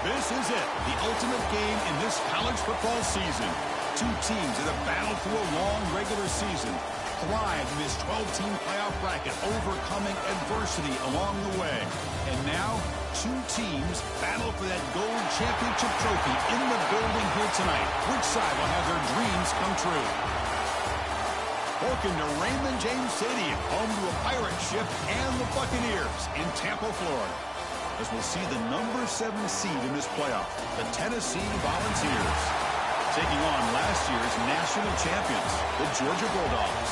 This is it, the ultimate game in this college football season. Two teams that have battled through a long regular season, thrived in this 12-team playoff bracket, overcoming adversity along the way. And now, two teams battle for that gold championship trophy in the building here tonight. Which side will have their dreams come true? Welcome to Raymond James Stadium, home to a pirate ship and the Buccaneers in Tampa, Florida. As we'll see the number 7 seed in this playoff, the Tennessee Volunteers, taking on last year's national champions, the Georgia Bulldogs.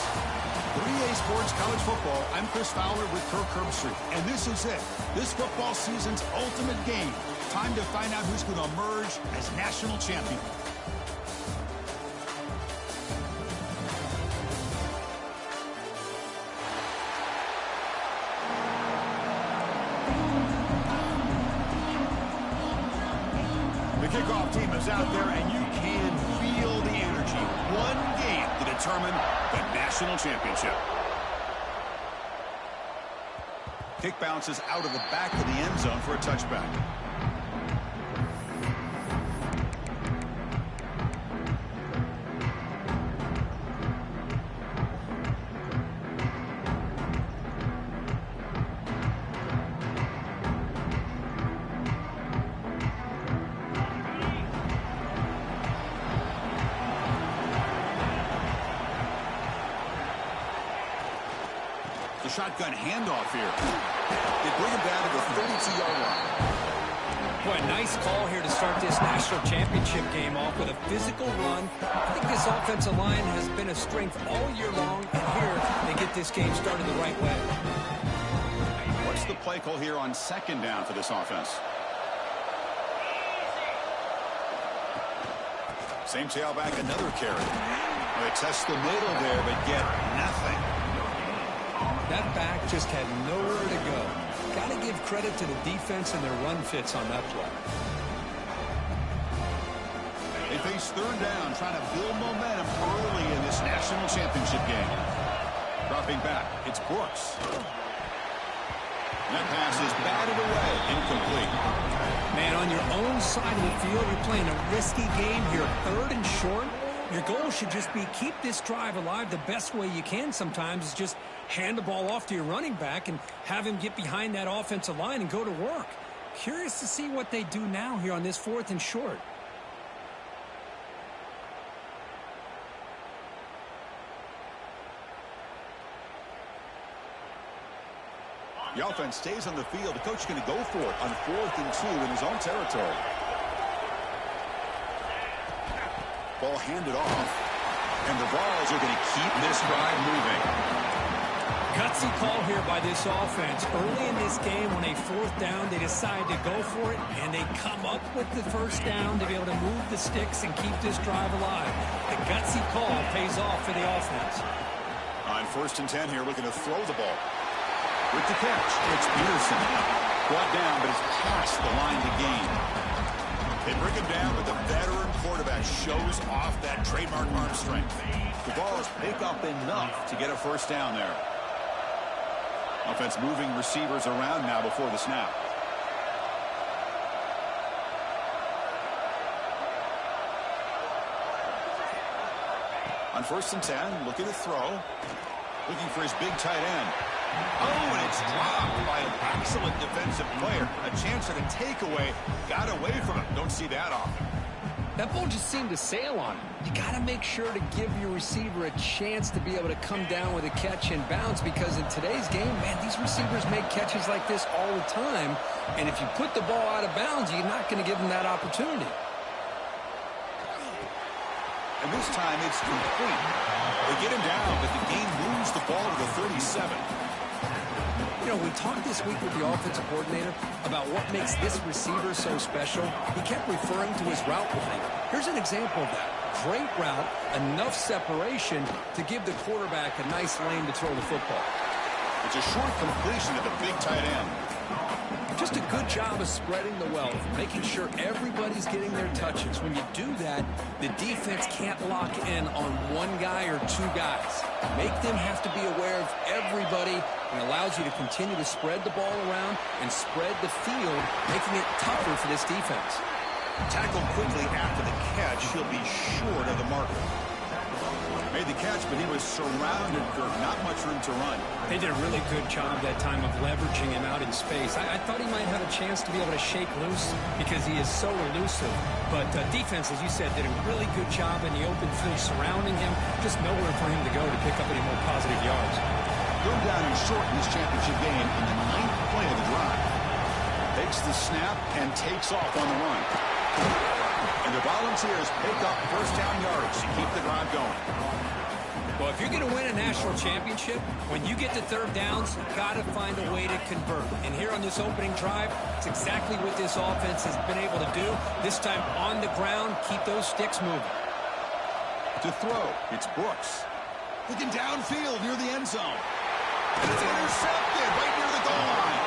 3A Sports College Football, I'm Chris Fowler with Kirk Herbstreit, and this is it, this football season's ultimate game. Time to find out who's going to emerge as national champion. Kickoff team is out there, and you can feel the energy. One game to determine the national championship. Kick bounces out of the back of the end zone for a touchback. Shotgun handoff here. They bring him down to the 32-yard line. Boy, a nice call here to start this national championship game off with a physical run. I think this offensive line has been a strength all year long, and here they get this game started the right way. What's the play call here on second down for this offense? Same tailback, another carry. They test the middle there, but get nothing. That back just had nowhere to go. Got to give credit to the defense and their run fits on that play. They face third down, trying to build momentum early in this national championship game. Dropping back, it's Brooks. That pass is batted away, incomplete. Man, on your own side of the field, you're playing a risky game here, third and short. Your goal should just be keep this drive alive the best way you can sometimes is just hand the ball off to your running back and have him get behind that offensive line and go to work. Curious to see what they do now here on this 4th and short. The offense stays on the field. The coach is going to go for it on 4th and 2 in his own territory. Ball handed off, and the Vols are going to keep this drive moving. Gutsy call here by this offense. Early in this game, on a 4th down, they decide to go for it, and they come up with the first down to be able to move the sticks and keep this drive alive. The gutsy call pays off for the offense. On 1st and 10 here, looking to throw the ball. With the catch, it's Peterson. Brought down, but it's past the line to gain. They bring him down, but the veteran quarterback shows off that trademark arm strength. The Vols pick up enough to get a first down there. Offense moving receivers around now before the snap. On 1st and 10, looking to throw. Looking for his big tight end. Oh, and it's dropped by an excellent defensive player. A chance at a takeaway. Got away from him. Don't see that often. That ball just seemed to sail on him. You got to make sure to give your receiver a chance to be able to come down with a catch and bounce, because in today's game, man, these receivers make catches like this all the time. And if you put the ball out of bounds, you're not going to give them that opportunity. And this time it's complete. They get him down, but the game moves the ball to the 37. You know, we talked this week with the offensive coordinator about what makes this receiver so special. He kept referring to his route running. Here's an example of that. Great route, enough separation to give the quarterback a nice lane to throw the football. It's a short completion to the big tight end. Just a good job of spreading the wealth, making sure everybody's getting their touches. When you do that, the defense can't lock in on one guy or two guys. Make them have to be aware of everybody, and allows you to continue to spread the ball around and spread the field, making it tougher for this defense. Tackled quickly after the catch. He'll be short of the marker. Made the catch, but he was surrounded, Kirk. Not much room to run. They did a really good job that time of leveraging him out in space. I thought he might have a chance to be able to shake loose because he is so elusive. But defense, as you said, did a really good job in the open field surrounding him. Just nowhere for him to go to pick up any more positive yards. Go down and short in this championship game in the 9th play of the drive. Takes the snap and takes off on the run. And the Volunteers pick up first down yards to keep the drive going. Well, if you're going to win a national championship, when you get to third downs, you've got to find a way to convert. And here on this opening drive, it's exactly what this offense has been able to do. This time on the ground, keep those sticks moving. To throw, it's Brooks. Looking downfield near the end zone. And it's intercepted right near the goal line.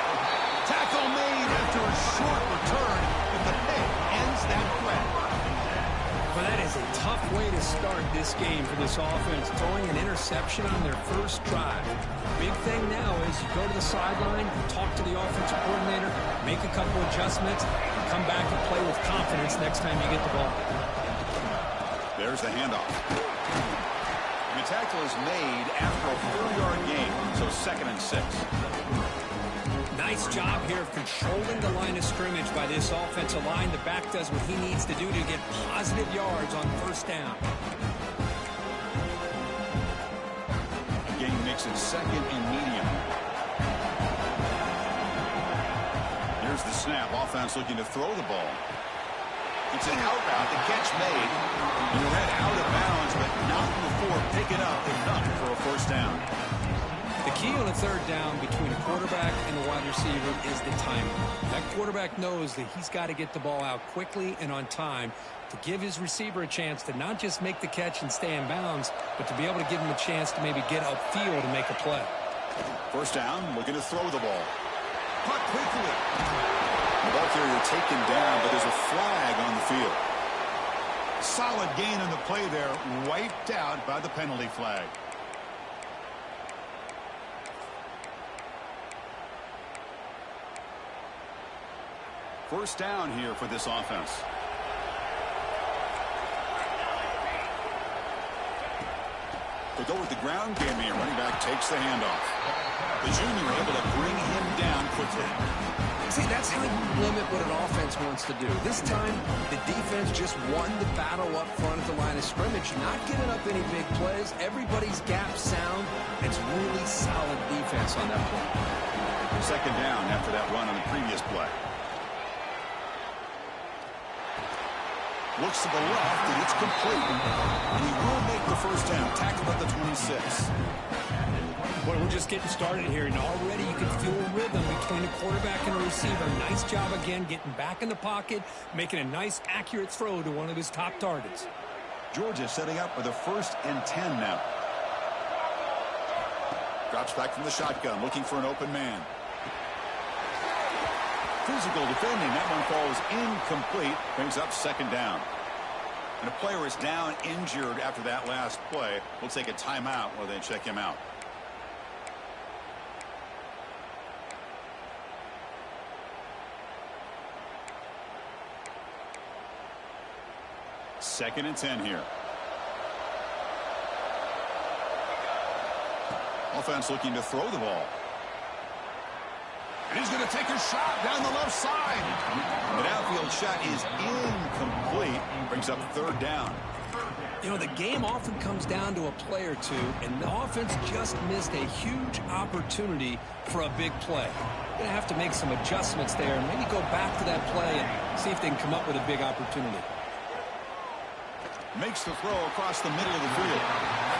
Tackle made after a short return, but the pick ends that threat. Well, that is a tough way to start this game for this offense, throwing an interception on their first drive. Big thing now is you go to the sideline, talk to the offensive coordinator, make a couple adjustments, and come back and play with confidence next time you get the ball. There's the handoff. The tackle is made after a 4-yard gain, so 2nd and 6. Nice job here of controlling the line of scrimmage by this offensive line. The back does what he needs to do to get positive yards on first down. Game makes it 2nd and medium. Here's the snap. Offense looking to throw the ball. It's an out route. The catch made. You read out of bounds, but not before picking up enough for a first down. The key on a third down between a quarterback and a wide receiver is the timing. That quarterback knows that he's got to get the ball out quickly and on time to give his receiver a chance to not just make the catch and stay in bounds, but to be able to give him a chance to maybe get upfield and make a play. First down, looking to throw the ball. Caught quickly. The ball carrier taken down, but there's a flag on the field. Solid gain on the play there, wiped out by the penalty flag. First down here for this offense. They'll go with the ground game here. Running back takes the handoff. The junior able to bring him down quickly. See, that's how you limit what an offense wants to do. This time, the defense just won the battle up front at the line of scrimmage, not giving up any big plays. Everybody's gap sound. It's really solid defense on that play. Second down after that run on the previous play. Looks to the left, and it's complete. And he will make the first down. Tackled at the 26. Boy, we're just getting started here, and already you can feel a rhythm between a quarterback and a receiver. Nice job again getting back in the pocket, making a nice, accurate throw to one of his top targets. Georgia setting up for the 1st and 10 now. Drops back from the shotgun, looking for an open man. Physical defending. That one falls incomplete. Brings up second down. And a player is down injured after that last play. We'll take a timeout while they check him out. Second and 10 here. Offense looking to throw the ball. And he's going to take a shot down the left side. The downfield shot is incomplete. Brings up third down. You know, the game often comes down to a play or two, and the offense just missed a huge opportunity for a big play. Going to have to make some adjustments there and maybe go back to that play and see if they can come up with a big opportunity. Makes the throw across the middle of the field.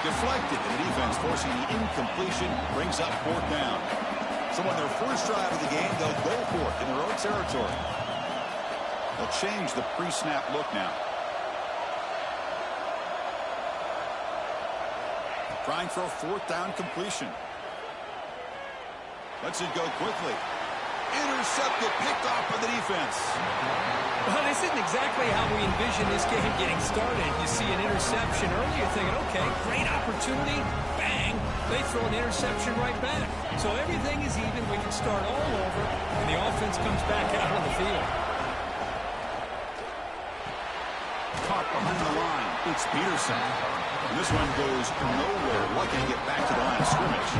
Deflected, and the defense forcing the incompletion. Brings up fourth down. So on their first drive of the game, they'll go for it in their own territory. They'll change the pre-snap look now. Trying for a fourth down completion. Lets it go quickly. Intercepted, picked off by the defense. Well, this isn't exactly how we envision this game getting started. You see an interception early, you're thinking, okay, great opportunity, bang, they throw an interception right back. So everything is even, we can start all over, and the offense comes back out on the field. Caught behind the line, it's Peterson. And this one goes nowhere, lucky to get back to the line of scrimmage.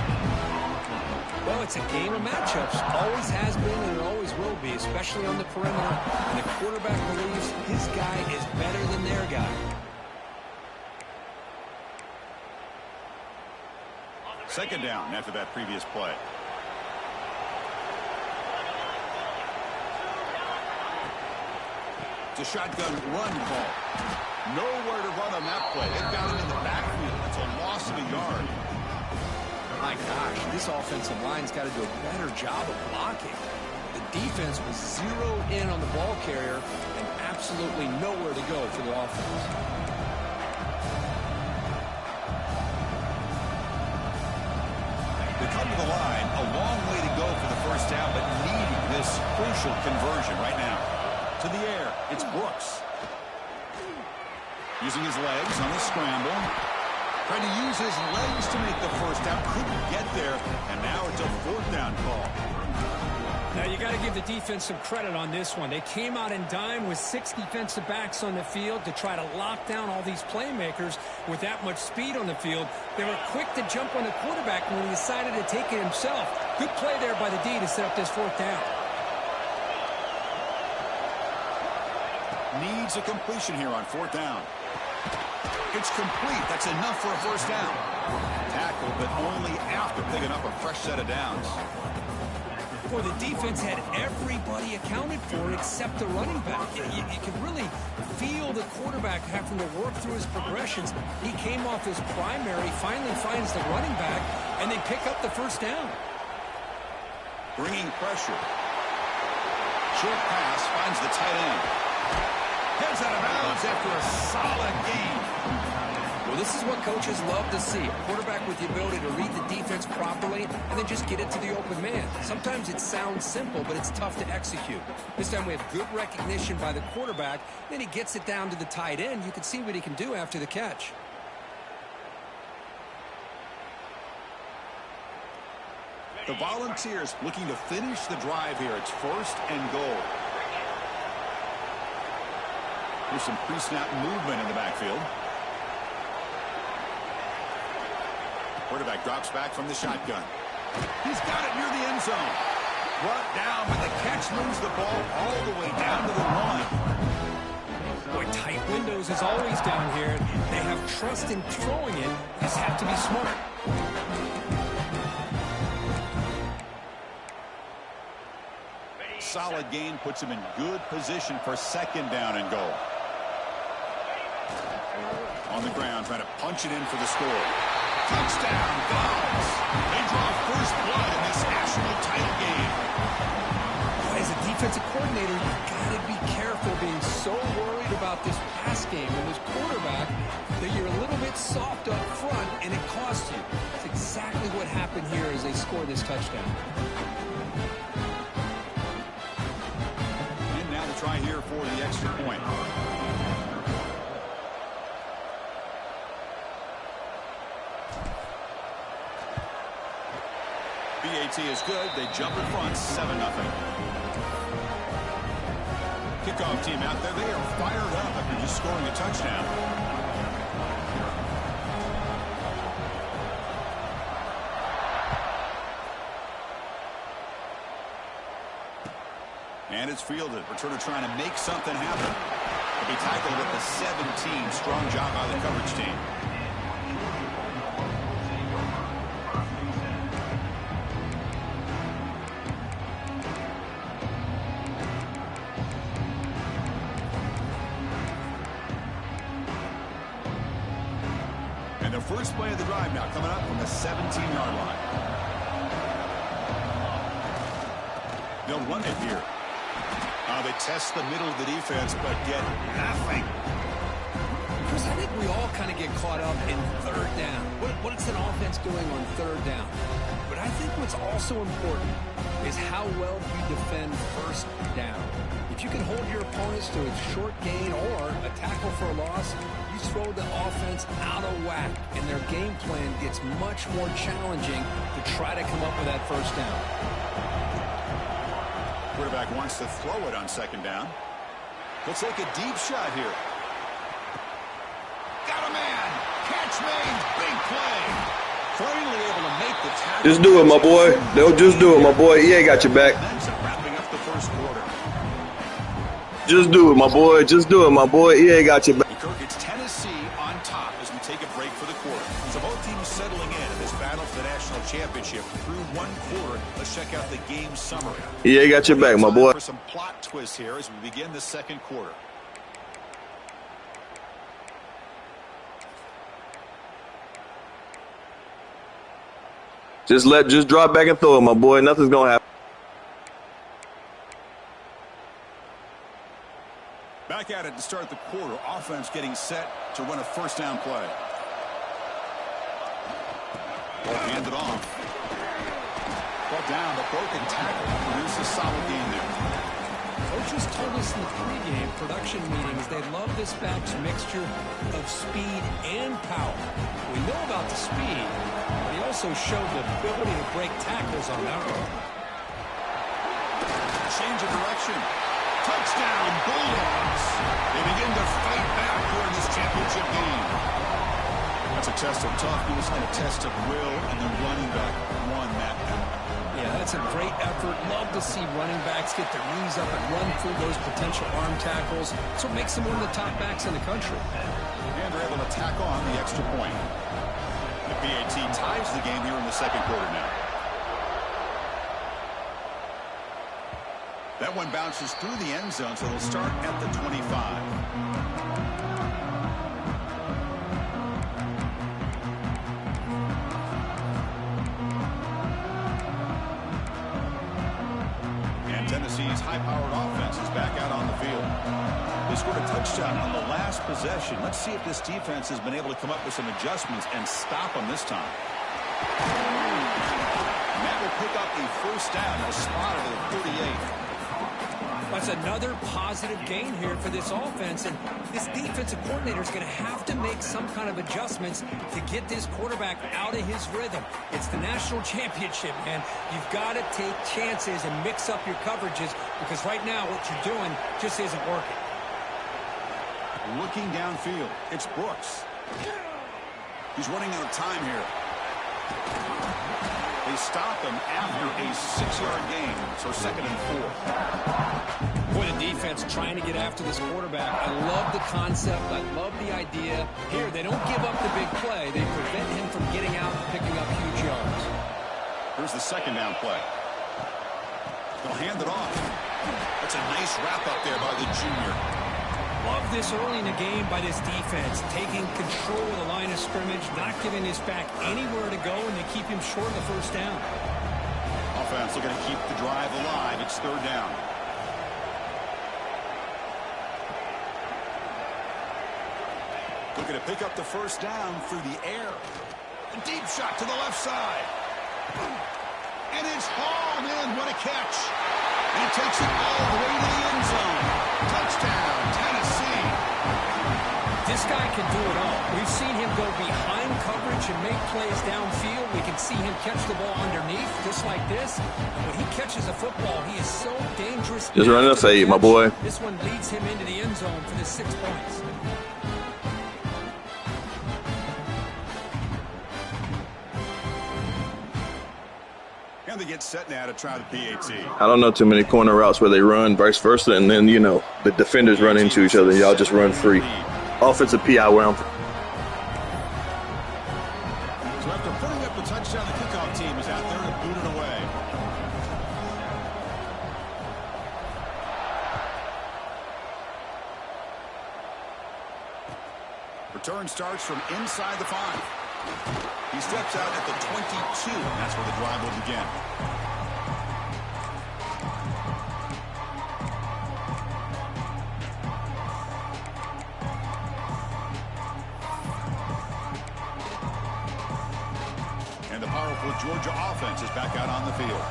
Well, it's a game of matchups. Always has been and it always will be, especially on the perimeter. And the quarterback believes his guy is better than their guy. Second down after that previous play. It's a shotgun run call. Nowhere to run on that play. They've got him in the backfield. It's a loss of a yard. My gosh, this offensive line's got to do a better job of blocking. The defense was zeroed in on the ball carrier and absolutely nowhere to go for the offense. They come to the line, a long way to go for the first down, but needing this crucial conversion right now. To the air, it's Brooks. Using his legs on the scramble. Trying to use his legs to make the first down. Couldn't get there, and now it's a fourth down call. Now, you got to give the defense some credit on this one. They came out in dime with 6 defensive backs on the field to try to lock down all these playmakers with that much speed on the field. They were quick to jump on the quarterback when he decided to take it himself. Good play there by the D to set up this fourth down. Needs a completion here on fourth down. It's complete. That's enough for a first down. Tackle, but only after picking up a fresh set of downs. Boy, the defense had everybody accounted for except the running back. You can really feel the quarterback having to work through his progressions. He came off his primary, finally finds the running back, and they pick up the first down. Bringing pressure. Short pass finds the tight end. Heads out of bounds after a solid game. Well, this is what coaches love to see. A quarterback with the ability to read the defense properly and then just get it to the open man. Sometimes it sounds simple, but it's tough to execute. This time we have good recognition by the quarterback. Then he gets it down to the tight end. You can see what he can do after the catch. The Volunteers looking to finish the drive here. It's first and goal. There's some pre-snap movement in the backfield. Quarterback drops back from the shotgun. He's got it near the end zone. Brought down, but the catch moves the ball all the way down to the line. Boy, tight windows is always down here. They have trust in throwing it. Just have to be smart. Solid gain puts him in good position for second down and goal. On the ground, trying to punch it in for the score. Touchdown, Vols. They draw first blood in this national title game. Boy, as a defensive coordinator, you've got to be careful being so worried about this pass game and this quarterback that you're a little bit soft up front and it costs you. That's exactly what happened here as they score this touchdown. And now to try here for the extra point. BAT is good. They jump in front, 7-0. Kickoff team out there. They are fired up after just scoring a touchdown. And it's fielded. Returner trying to make something happen. He'll be tackled at the 17. Strong job by the coverage team. The first play of the drive now coming up from the 17-yard line. They'll run it here. They test the middle of the defense, but get nothing. Chris, I think we all kind of get caught up in third down. What's an offense doing on third down? But I think what's also important is how well you defend first down. If you can hold your opponents to a short gain or a tackle for a loss, you throw the offense out of whack, and their game plan gets much more challenging to try to come up with that first down. Quarterback wants to throw it on second down. He'll take a deep shot here. Got a man. Catch made. Big play. Finally able to make the tackle. Just do it, my boy. They'll just do it, my boy. EA got your back. Wrapping up the first quarter. Just do it, my boy. Just do it, my boy. EA got your back. Kirk, it's Tennessee on top as we take a break for the quarter. So both teams settling in this battle for the national championship through one quarter. Let's check out the game summary. EA got your back, my boy. For some plot twists here as we begin the second quarter. Just drop back and throw it, my boy. Nothing's gonna happen. Back at it to start the quarter. Offense getting set to run a first down play. Ball handed off. Ball down, the broken tackle produced a solid gain there. Coaches told us in the pregame production meetings they love this back's mixture of speed and power. We know about the speed, but he also showed the ability to break tackles on that run. Change of direction. Touchdown, Bulldogs. They begin to fight back here in this championship game. That's a test of toughness and a test of will, and the running back won that battle. Yeah, that's a great effort. Love to see running backs get their knees up and run through those potential arm tackles. That's what makes them one of the top backs in the country. And they're able to tack on the extra point. The PAT ties the game here in the second quarter now. That one bounces through the end zone, so it'll start at the 25. And Tennessee's high-powered offense is back out on the field. They scored a touchdown on the last possession. Let's see if this defense has been able to come up with some adjustments and stop them this time. And that will pick up the first down. They'll spot it at the 38. That's another positive gain here for this offense, and this defensive coordinator is going to have to make some kind of adjustments to get this quarterback out of his rhythm. It's the national championship, man. You've got to take chances and mix up your coverages because right now what you're doing just isn't working. Looking downfield, it's Brooks. He's running out of time here. They stop him after a 6-yard gain, so 2nd and 4. Boy, the defense trying to get after this quarterback. I love the concept. I love the idea. Here, they don't give up the big play. They prevent him from getting out and picking up huge yards. Here's the second down play. They'll hand it off. That's a nice wrap up there by the junior. Love this early in the game by this defense, taking control of the line of scrimmage, not giving his back anywhere to go, and they keep him short of the first down. Offense looking to keep the drive alive. It's third down. Looking to pick up the first down through the air. A deep shot to the left side. And it's hauled in. What a catch. And it takes it all the way to the end zone. Touchdown, Tennessee. This guy can do it all. We've seen him go behind coverage and make plays downfield. We can see him catch the ball underneath, just like this. When he catches a football, he is so dangerous. Just run a fade, my boy. This one leads him into the end zone for the 6 points. And they get set now to try the PAT. I don't know too many corner routes where they run vice versa, and then, you know, the defenders run into each other. Y'all just run free. Offensive PI where I'm from. So after putting up the touchdown, the kickoff team is out there to boot it away. Return starts from inside the 5. He steps out at the 22. That's where the drive will begin. The Georgia offense is back out on the field.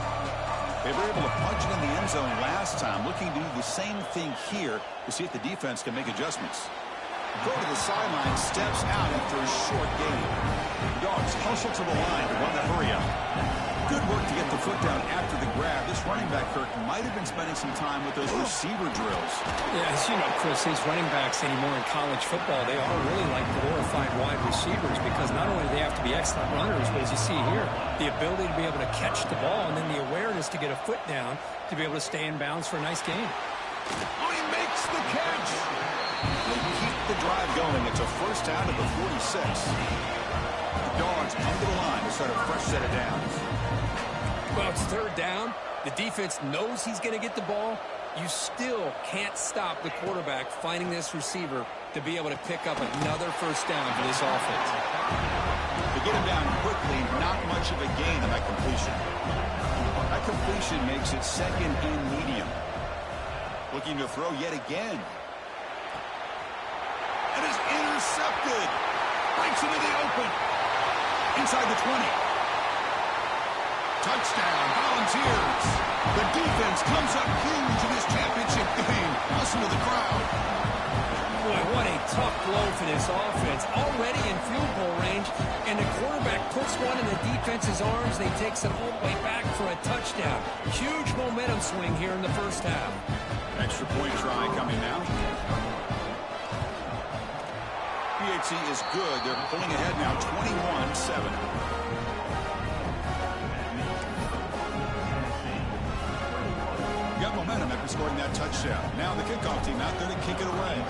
They were able to punch it in the end zone last time, looking to do the same thing here to see if the defense can make adjustments. Go to the sideline, steps out after a short gain. The Dogs hustle to the line to run the hurry up. Good work to get the foot down after the grab. This running back, Kirk, might have been spending some time with those receiver drills. Yeah, as you know, Chris, these running backs anymore in college football, they all really like glorified wide receivers because not only do they have to be excellent runners, but as you see here, the ability to be able to catch the ball and then the awareness to get a foot down to be able to stay in bounds for a nice gain. Oh, he makes the catch. They keep the drive going. It's a first down at the 46. The Dogs under the line to start a fresh set of downs. Well, it's third down. The defense knows he's going to get the ball. You still can't stop the quarterback finding this receiver to be able to pick up another first down for this offense. To get him down quickly, not much of a gain on that completion. That completion makes it second and medium. Looking to throw yet again. And is intercepted. Breaks into the open. Inside the 20. Touchdown, Volunteers. The defense comes up huge in this championship game. Listen to the crowd. Boy, what a tough blow for this offense. Already in field goal range, and the quarterback puts one in the defense's arms. They takes it all the way back for a touchdown. Huge momentum swing here in the first half. Extra point try coming now. PHC is good. They're pulling ahead now 21-7. Got momentum after scoring that touchdown. Now the kickoff team out there to kick it away.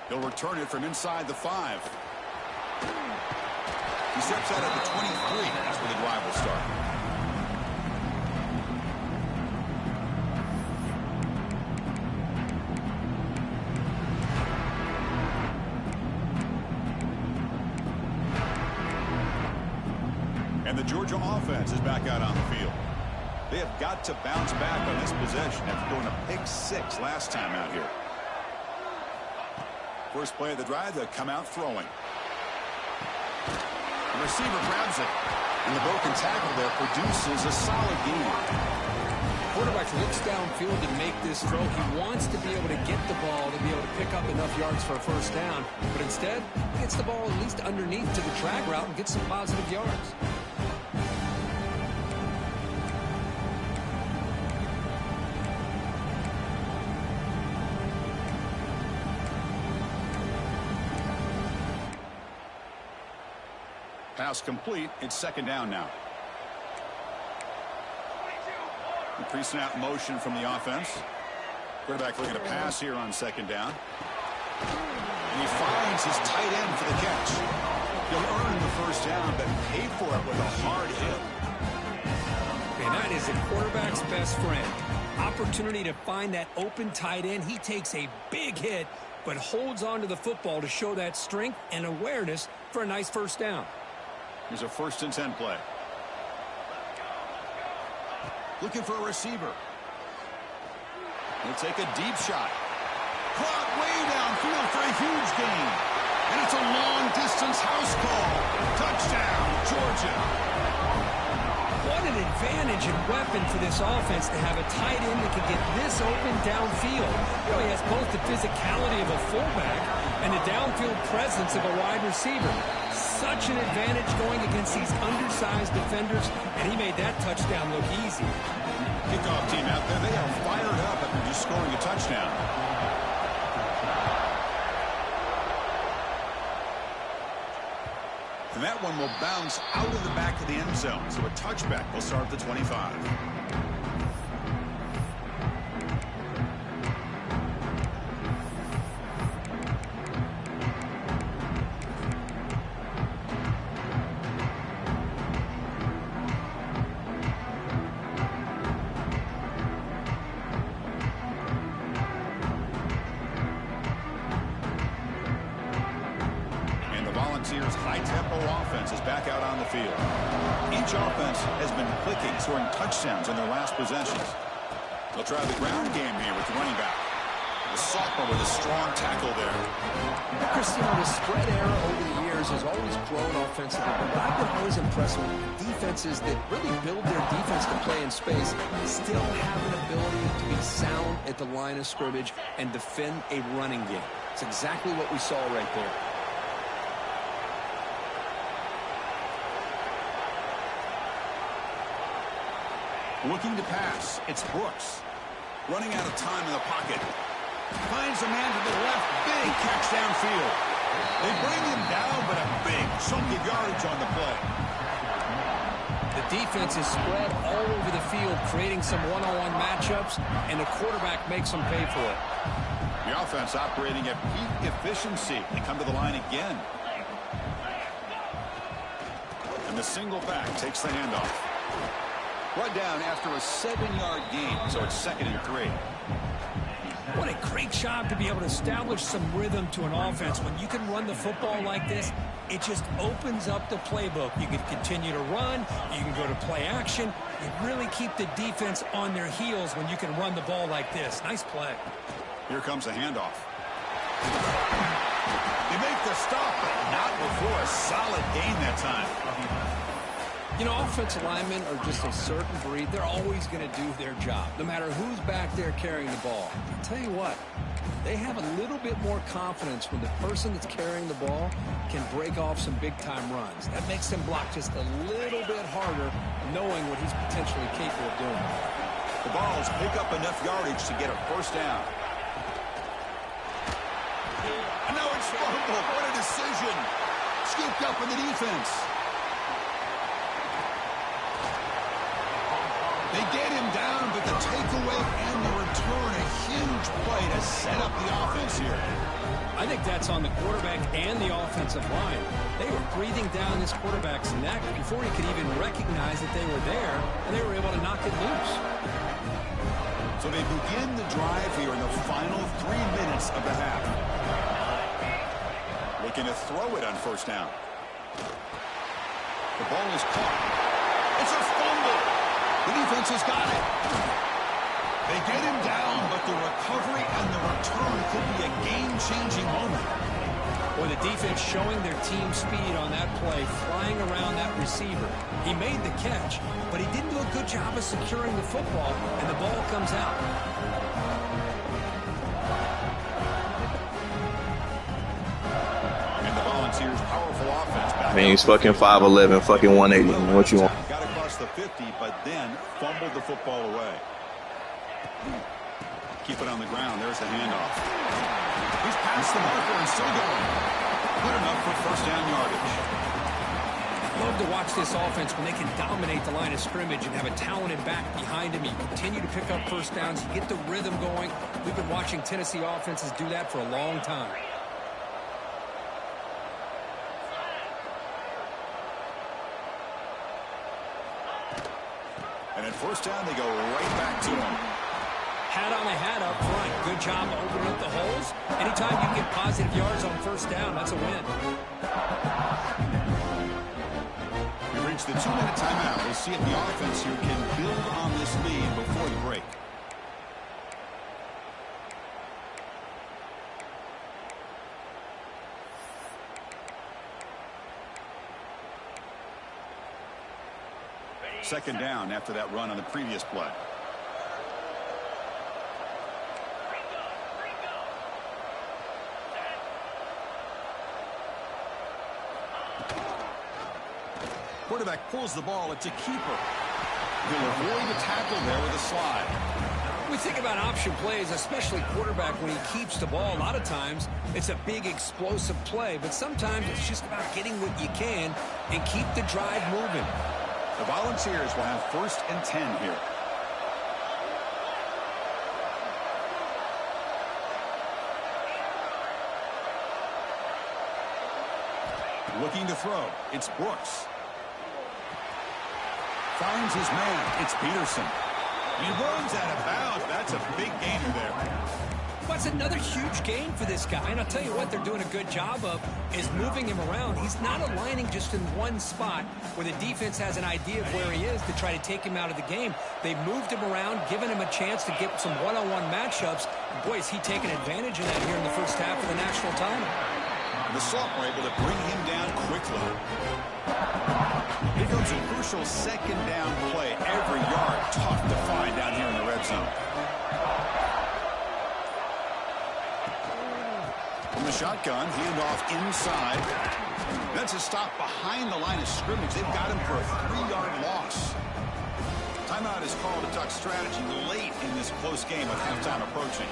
He'll return it from inside the 5. He steps out at the 23. That's where the drive will start. And the Georgia offense is back out on the field. They have got to bounce back on this possession after going a pick 6 last time out here. First play of the drive, they'll come out throwing. The receiver grabs it, and the broken tackle there produces a solid gain. Quarterback looks downfield to make this throw. He wants to be able to get the ball to be able to pick up enough yards for a first down, but instead, he gets the ball at least underneath to the drag route and gets some positive yards. Pass complete. It's second down now. Increasing out motion from the offense. Quarterback looking to pass here on second down. And he finds his tight end for the catch. He'll earn the first down, but pay for it with a hard hit. And that is a quarterback's best friend. Opportunity to find that open tight end. He takes a big hit, but holds on to the football to show that strength and awareness for a nice first down. Here's a 1st and 10 play. Looking for a receiver. He'll take a deep shot. Caught way downfield for a huge gain. And it's a long-distance house call. Touchdown, Georgia. What an advantage and weapon for this offense to have a tight end that can get this open downfield. He really has both the physicality of a fullback and the downfield presence of a wide receiver. Such an advantage going against these undersized defenders, and he made that touchdown look easy. Kickoff team out there, they are fired up after just scoring a touchdown. And that one will bounce out of the back of the end zone, so a touchback will start at the 25. High-tempo offense is back out on the field. Each offense has been clicking, scoring touchdowns in their last possessions. They'll try the ground game here with the running back. The sophomore with a strong tackle there. Chris, the spread era over the years has always grown offensively, but I've been always impressed with defenses that really build their defense to play in space, still have an ability to be sound at the line of scrimmage and defend a running game. It's exactly what we saw right there. Looking to pass. It's Brooks. Running out of time in the pocket. Finds a man to the left. Big catch downfield. They bring him down, but a big chunk of yardage on the play. The defense is spread all over the field, creating some one-on-one matchups, and the quarterback makes them pay for it. The offense operating at peak efficiency. They come to the line again. And the single back takes the handoff. Brought down after a 7-yard gain, so it's 2nd and 3. What a great job to be able to establish some rhythm to an offense. When you can run the football like this, it just opens up the playbook. You can continue to run. You can go to play action. You really keep the defense on their heels when you can run the ball like this. Nice play. Here comes a handoff. They make the stop, but not before a solid gain that time. Offensive linemen are just a certain breed. They're always going to do their job, no matter who's back there carrying the ball. I'll tell you what, they have a little bit more confidence when the person that's carrying the ball can break off some big-time runs. That makes them block just a little bit harder, knowing what he's potentially capable of doing. The Vols pick up enough yardage to get a first down. And now it's fumbled. What a decision. Scooped up in the defense. They get him down, but the takeaway and the return, a huge play to set up the offense here. I think that's on the quarterback and the offensive line. They were breathing down this quarterback's neck before he could even recognize that they were there, and they were able to knock it loose. So they begin the drive here in the final 3 minutes of the half. Looking to throw it on first down. The ball is caught. It's a fumble. The defense has got it. They get him down, but the recovery and the return could be a game-changing moment. Boy, the defense showing their team speed on that play, flying around that receiver. He made the catch, but he didn't do a good job of securing the football, and the ball comes out. And the Volunteers' powerful offense back. Man, he's fucking 5'11", fucking 180. What you want? Got across the 50, but then fumbled the football away. Keep it on the ground. There's the handoff. He's past the marker and still going. Good enough for first down yardage. Love to watch this offense when they can dominate the line of scrimmage and have a talented back behind him. You continue to pick up first downs. You get the rhythm going. We've been watching Tennessee offenses do that for a long time. And at first down, they go right back to him. Hat on a hat up front. Good job opening up the holes. Anytime you get positive yards on first down, that's a win. We reach the 2-minute timeout. We'll see if the offense here can build on this lead before the break. Second down after that run on the previous play. Quarterback pulls the ball. It's a keeper. He'll avoid the tackle there with a slide. We think about option plays, especially quarterback when he keeps the ball. A lot of times it's a big explosive play, but sometimes it's just about getting what you can and keep the drive moving. The Volunteers will have 1st and 10 here. Looking to throw. It's Brooks. Finds his man. It's Peterson. He runs out of bounds. That's a big gainer there. But That's another huge gain for this guy. And I'll tell you what they're doing a good job of is moving him around. He's not aligning just in one spot where the defense has an idea of where he is to try to take him out of the game. They've moved him around, given him a chance to get some one-on-one matchups. And boy, is he taking advantage of that here in the first half of the national title. The Salt were able to bring him down quickly. Here comes a crucial second down play. Every yard tough to find down here in the red zone. From the shotgun, handoff inside. That's a stop behind the line of scrimmage. They've got him for a 3-yard loss. Timeout is called to talk strategy late in this close game with halftime approaching.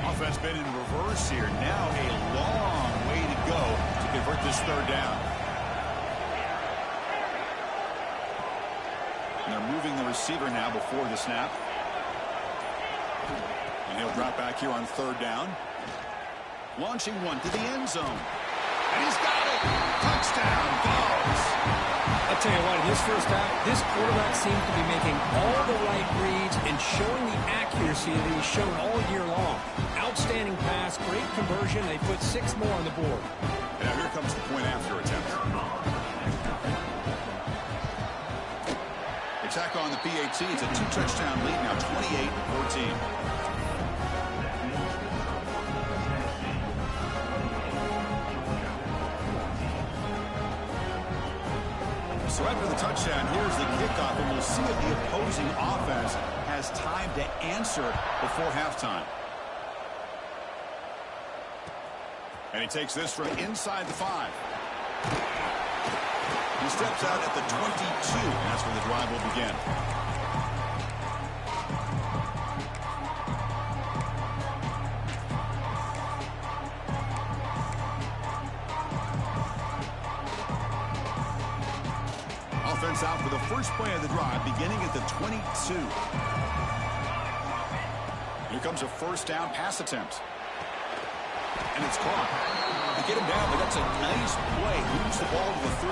Offense been in reverse here. Now a long way to go to convert this third down. And they're moving the receiver now before the snap. And he'll drop back here on third down. Launching one to the end zone. And he's got it. Touchdown, Vols. I'll tell you what, in this first half, this quarterback seems to be making all the right reads and showing the accuracy that he's shown all year long. Outstanding pass, great conversion. They put 6 more on the board. And now here comes the point after attempt. They tack on the PAT. It's a 2-touchdown lead now, 28-14. So after the touchdown, here's the kickoff, and we'll see if the opposing offense has time to answer before halftime. And he takes this from inside the 5. He steps out at the 22, and that's where the drive will begin. Offense out for the first play of the drive, beginning at the 22. Here comes a first down pass attempt. And it's caught. They get him down, but that's a nice play. Moves the ball to the 33.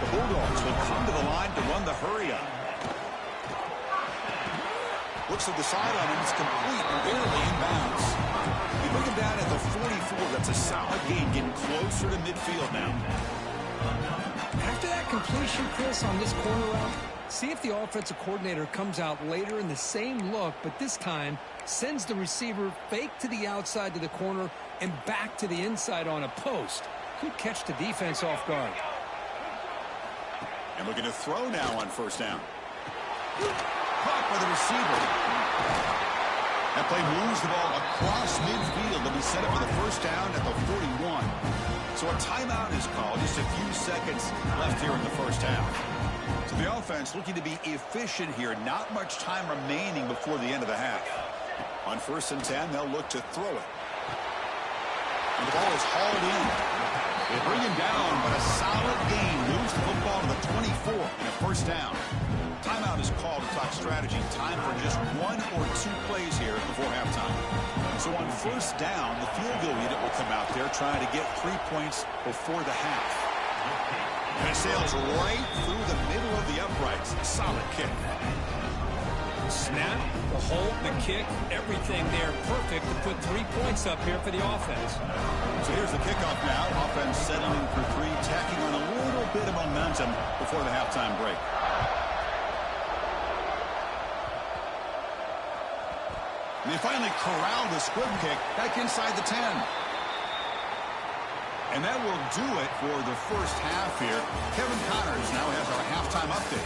The Bulldogs will come to the line to run the hurry-up. Looks at the sideline, and it's complete, barely inbounds. They bring him down at the 44. That's a solid gain, getting closer to midfield now. After that completion, Chris, on this corner route, see if the offensive coordinator comes out later in the same look, but this time sends the receiver fake to the outside to the corner and back to the inside on a post. Could catch the defense off guard. And looking to throw now on first down. Caught by the receiver. That play moves the ball across midfield. They'll be set up for the first down at the 41. So a timeout is called. Just a few seconds left here in the first half. So the offense looking to be efficient here. Not much time remaining before the end of the half. On 1st and 10, they'll look to throw it. And the ball is hauled in. They bring him down, but a solid gain moves the football to the 24 and a first down. Timeout is called to talk strategy. Time for just 1 or 2 plays here before halftime. So on first down, the field goal unit will come out there trying to get 3 points before the half. And it sails right through the middle of the uprights. Solid kick. Snap, the hold, the kick, everything there perfect to put 3 points up here for the offense. So here's the kickoff now. Offense settling for 3, tacking on a little bit of momentum before the halftime break. And they finally corral the squib kick back inside the 10. And that will do it for the first half here. Kevin Connors now has our halftime update.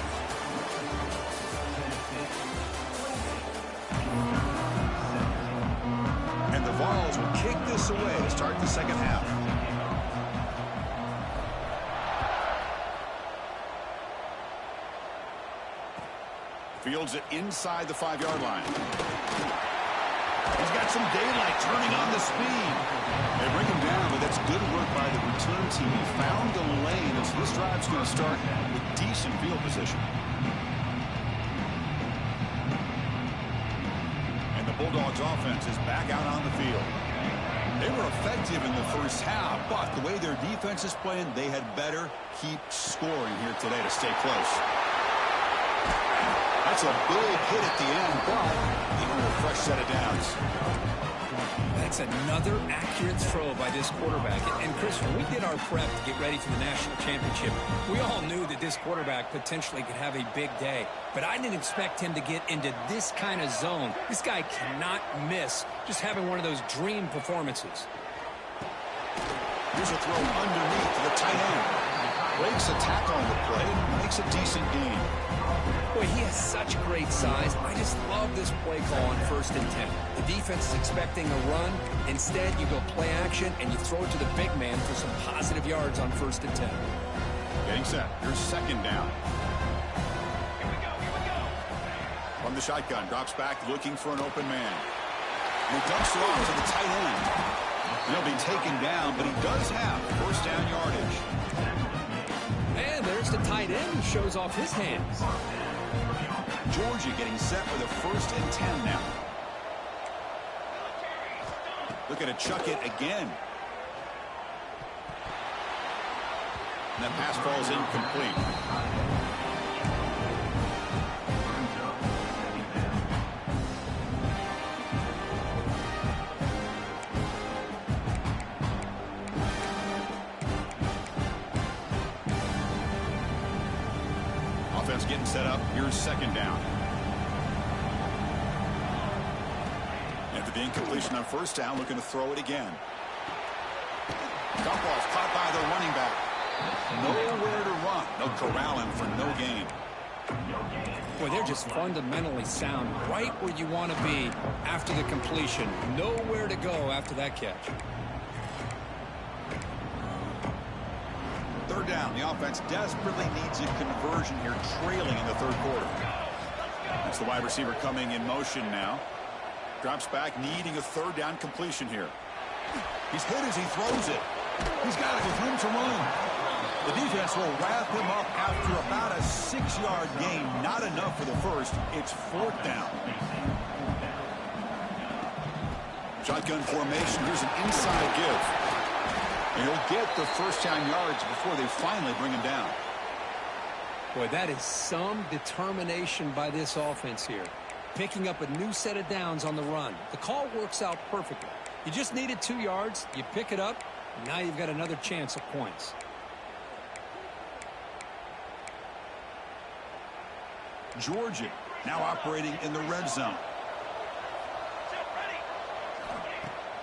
And the Vols will kick this away to start the second half. Fields it inside the 5-yard line. He's got some daylight turning on the speed. They bring him down, but that's good work by the return team. He found the lane, and so this drive's going to start with decent field position. And the Bulldogs offense is back out on the field. They were effective in the first half, but the way their defense is playing, they had better keep scoring here today to stay close. That's a big hit at the end, but they earn a fresh set of downs. That's another accurate throw by this quarterback. And, Chris, when we did our prep to get ready for the national championship, we all knew that this quarterback potentially could have a big day. But I didn't expect him to get into this kind of zone. This guy cannot miss just having one of those dream performances. Here's a throw underneath to the tight end. Breaks a tackle on the play and makes a decent gain. Boy, he has such great size. I just love this play call on 1st and 10. The defense is expecting a run. Instead, you go play action, and you throw it to the big man for some positive yards on 1st and 10. Getting set. Here's 2nd down. Here we go. From the shotgun, drops back looking for an open man. And he dumps it off to the tight end. He'll be taken down, but he does have 1st down yardage. And there's the tight end who shows off his hands. Georgia getting set for the 1st and 10 now. Looking to chuck it again. And that pass falls incomplete. Offense getting set up. Here's 2nd down. After the incompletion on 1st down, looking to throw it again. Dump off caught by the running back. Nowhere to run. They'll corral him for no gain. Boy, they're just fundamentally sound right where you want to be after the completion. Nowhere to go after that catch. 3rd down. The offense desperately needs a conversion here, trailing in the 3rd quarter. That's the wide receiver coming in motion now. Drops back, needing a 3rd down completion here. He's hit as he throws it. He's got it with room to run. The defense will wrap him up after about a 6-yard gain. Not enough for the 1st. It's 4th down. Shotgun formation. Here's an inside give. And he'll get the 1st down yards before they finally bring him down. Boy, that is some determination by this offense here. Picking up a new set of downs on the run. The call works out perfectly. You just needed 2 yards. You pick it up. And now you've got another chance at points. Georgia now operating in the red zone.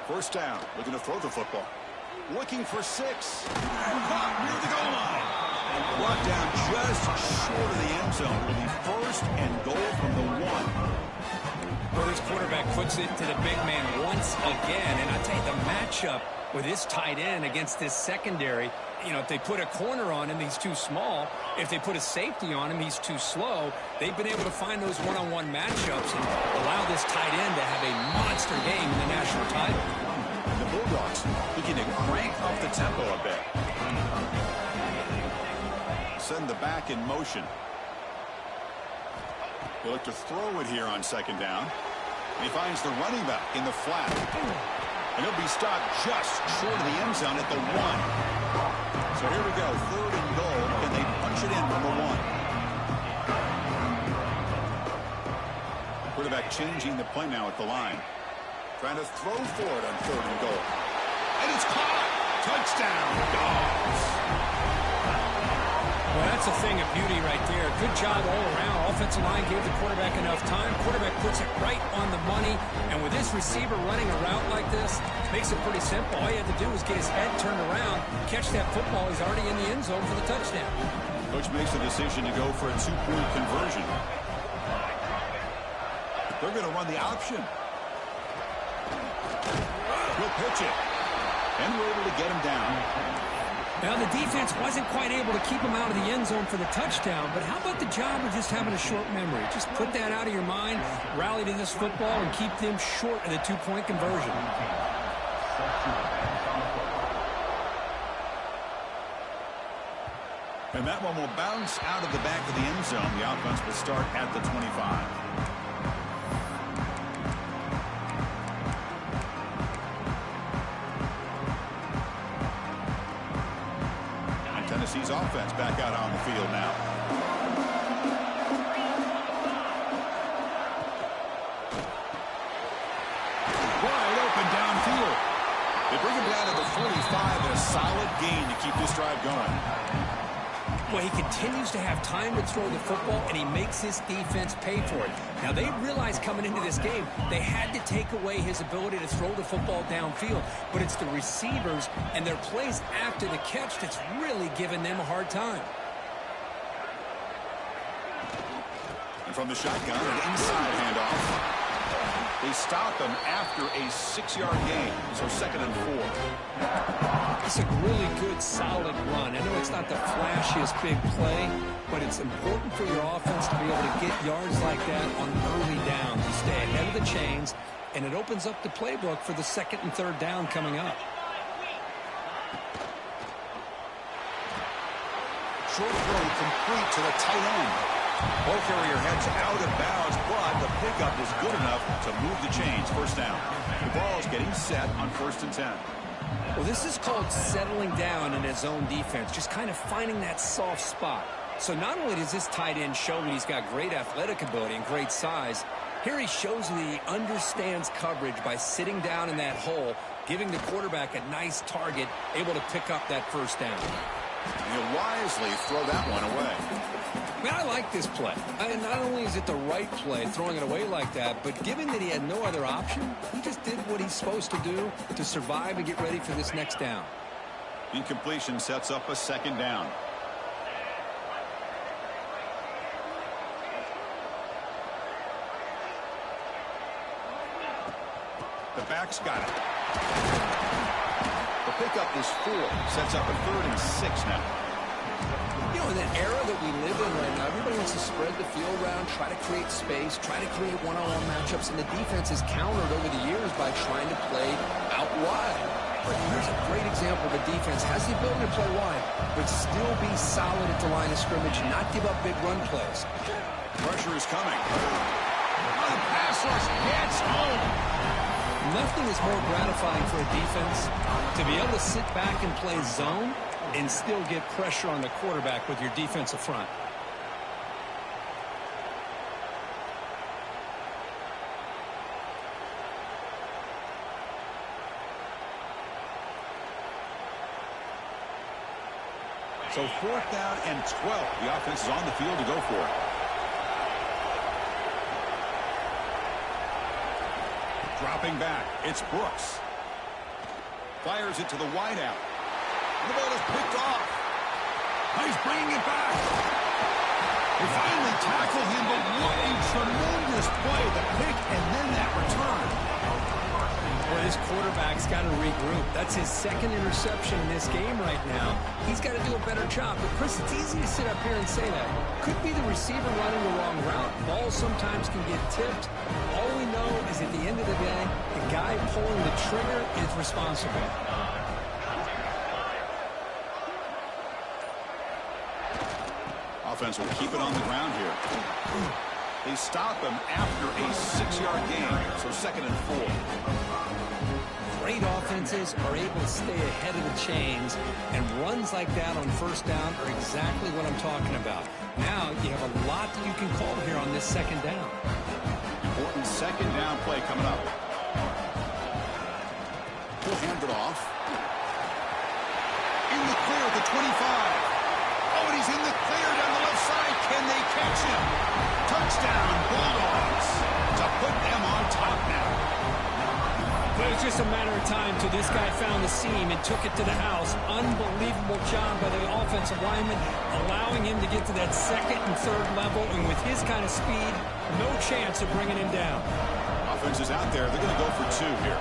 1st down. Looking to throw the football. Looking for 6. Caught near the goal line. Brought down just short of the end zone. It'll be 1st and goal from the 1. Well, this quarterback puts it to the big man once again. And I tell you, the matchup with this tight end against this secondary, you know, if they put a corner on him, he's too small. If they put a safety on him, he's too slow. They've been able to find those one-on-one matchups and allow this tight end to have a monster game in the national title. The Bulldogs looking to crank up the tempo a bit. Send the back in motion. They look to throw it here on 2nd down. He finds the running back in the flat. And he'll be stopped just short of the end zone at the 1. So here we go, 3rd and goal. Can they punch it in from the 1? Quarterback changing the play now at the line. Trying to throw for it on 3rd and goal. And it's caught! Touchdown, Dogs! Well, that's a thing of beauty right there. Good job all around. Offensive line gave the quarterback enough time. Quarterback puts it right on the money. And with this receiver running a route like this, makes it pretty simple. All you had to do was get his head turned around, catch that football. He's already in the end zone for the touchdown. Coach makes the decision to go for a 2-point conversion. They're going to run the option. He'll pitch it. And we're able to get him down. Now, the defense wasn't quite able to keep him out of the end zone for the touchdown, but how about the job of just having a short memory? Just put that out of your mind, rally to this football, and keep them short of the 2-point conversion. And that one will bounce out of the back of the end zone. The offense will start at the 25. Tennessee's offense back out on the field now. Wide open downfield. They bring him down to the 45 and a solid gain to keep this drive going. Well, he continues to have time to throw the football, and he makes his defense pay for it. Now, they realized coming into this game they had to take away his ability to throw the football downfield, but it's the receivers and their plays after the catch that's really giving them a hard time. And from the shotgun, an inside handoff. They stop him after a 6-yard gain, so 2nd and 4. It's a really good, solid run. I know it's not the flashiest big play, but it's important for your offense to be able to get yards like that on early downs. You stay ahead of the chains, and it opens up the playbook for the 2nd and 3rd down coming up. Short throw complete to the tight end. Ball carrier heads out of bounds, but the pickup is good enough to move the chains. 1st down. The ball's getting set on 1st and 10. Well, this is called settling down in his own defense, just kind of finding that soft spot. So not only does this tight end show that he's got great athletic ability and great size, here he shows that he understands coverage by sitting down in that hole, giving the quarterback a nice target, able to pick up that 1st down. He'll wisely throw that one away. Man, I like this play. Not only is it the right play, throwing it away like that, but given that he had no other option, he just did what he's supposed to do to survive and get ready for this next down. Incompletion sets up a 2nd down. The back's got it. The pickup is 4. Sets up a 3rd and 6 now. You know, in that era that we live in right now, everybody wants to spread the field around, try to create space, try to create one-on-one matchups, and the defense has countered over the years by trying to play out wide. But here's a great example of a defense has the ability to play wide, but still be solid at the line of scrimmage, not give up big run plays. Pressure is coming. The pass rush gets home. Nothing is more gratifying for a defense to be able to sit back and play zone and still get pressure on the quarterback with your defensive front. So 4th down and 12. The offense is on the field to go for it. Dropping back, it's Brooks. Fires it to the wideout. The ball is picked off. He's bringing it back. They finally tackle him, but what a tremendous play. The pick and then that return. Well, his quarterback's got to regroup. That's his 2nd interception in this game right now. He's got to do a better job. But, Chris, it's easy to sit up here and say that. Could be the receiver running the wrong route. Balls sometimes can get tipped. All we know is at the end of the day, the guy pulling the trigger is responsible. Offense will keep it on the ground here. They stop him after a 6-yard gain, so 2nd and 4. Great offenses are able to stay ahead of the chains, and runs like that on 1st down are exactly what I'm talking about. Now you have a lot that you can call here on this 2nd down. Important 2nd down play coming up. He'll hand it off. In the clear at the 25. Oh, and he's in the clear down the left side. Can they catch him? Touchdown, Bulldogs, to put them on top now. But it's just a matter of time till this guy found the seam and took it to the house. Unbelievable job by the offensive lineman, allowing him to get to that 2nd and 3rd level. And with his kind of speed, no chance of bringing him down. Offense is out there. They're going to go for 2 here.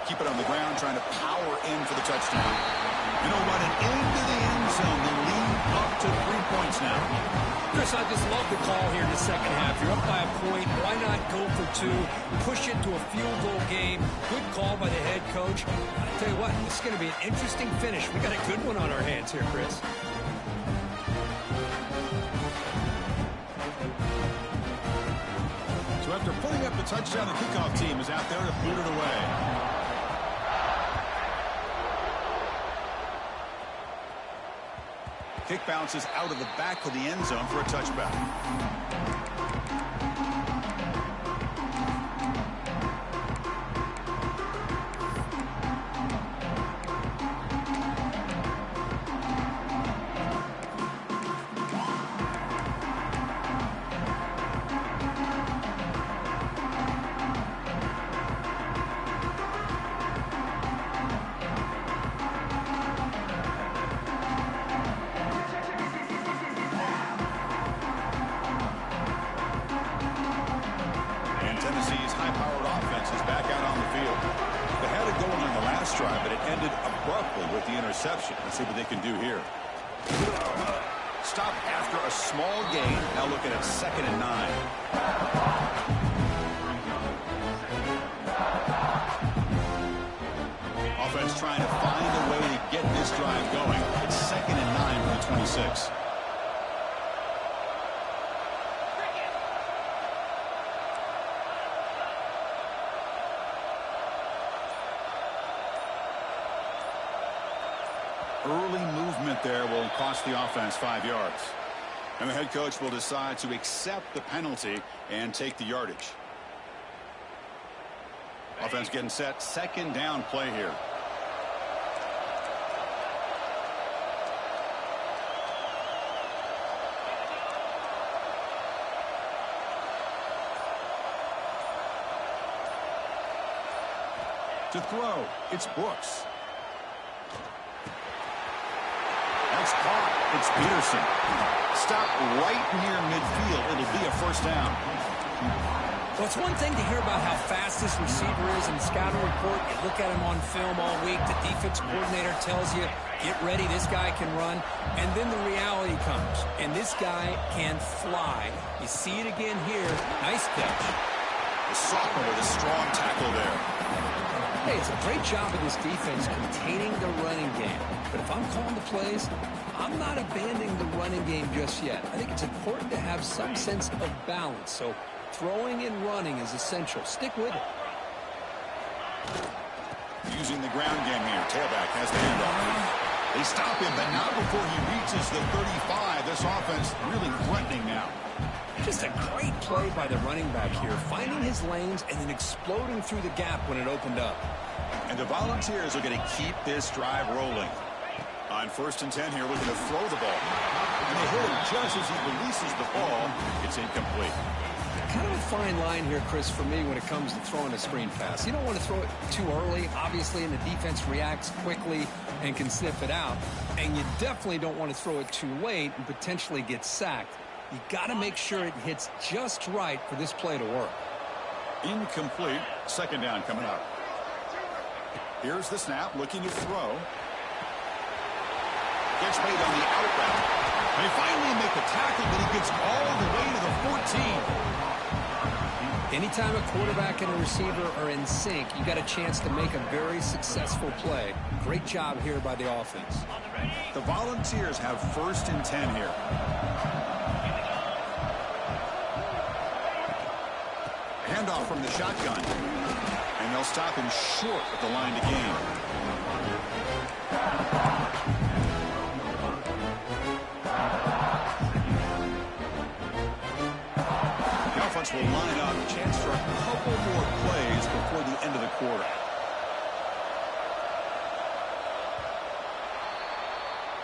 Keep it on the ground, trying to power in for the touchdown. You know, running into the end zone. They lead up to 3 points now. Chris, I just love the call here in the 2nd half. You're up by a point. Why not go for 2? Push it to a field goal game. Good call by the head coach. I'll tell you what, this is going to be an interesting finish. We got a good one on our hands here, Chris. So after pulling up the touchdown, the kickoff team is out there to boot it away. Kick bounces out of the back of the end zone for a touchback. Tennessee's high-powered offense is back out on the field. They had it going on the last drive, but it ended abruptly with the interception. Let's see what they can do here. Stop after a small gain. Now looking at 2nd and 9. Offense trying to find a way to get this drive going. It's 2nd and 9 from the 26. Early movement there will cost the offense 5 yards. And the head coach will decide to accept the penalty and take the yardage. Offense getting set. 2nd down play here. To throw, it's Brooks. That's caught. It's Peterson. Stop right near midfield. It'll be a 1st down. Well, it's one thing to hear about how fast this receiver is in the scouting report. You look at him on film all week. The defense coordinator tells you, get ready, this guy can run. And then the reality comes. And this guy can fly. You see it again here. Nice catch. The sophomore with a strong tackle there. Hey, it's a great job of this defense containing the running game. But if I'm calling the plays, I'm not abandoning the running game just yet. I think it's important to have some sense of balance. So throwing and running is essential. Stick with it. Using the ground game here. Tailback has the handoff. They stop him, but not before he reaches the 35. This offense really threatening now. Just a great play by the running back here, finding his lanes and then exploding through the gap when it opened up. And the Volunteers are going to keep this drive rolling. On 1st and 10 here, looking to throw the ball. And they hit him just as he releases the ball. It's incomplete. Kind of a fine line here, Chris, for me when it comes to throwing a screen pass. You don't want to throw it too early, obviously, and the defense reacts quickly and can sniff it out. And you definitely don't want to throw it too late and potentially get sacked. You got to make sure it hits just right for this play to work. Incomplete. 2nd down coming up. Here's the snap, looking to throw. Gets made on the out route. They finally make the tackle, but he gets all the way to the 14. Anytime a quarterback and a receiver are in sync, you got a chance to make a very successful play. Great job here by the offense. The Volunteers have 1st and 10 here. Handoff from the shotgun. And they'll stop him short at the line to gain. The offense will line up. Chance for a couple more plays before the end of the quarter.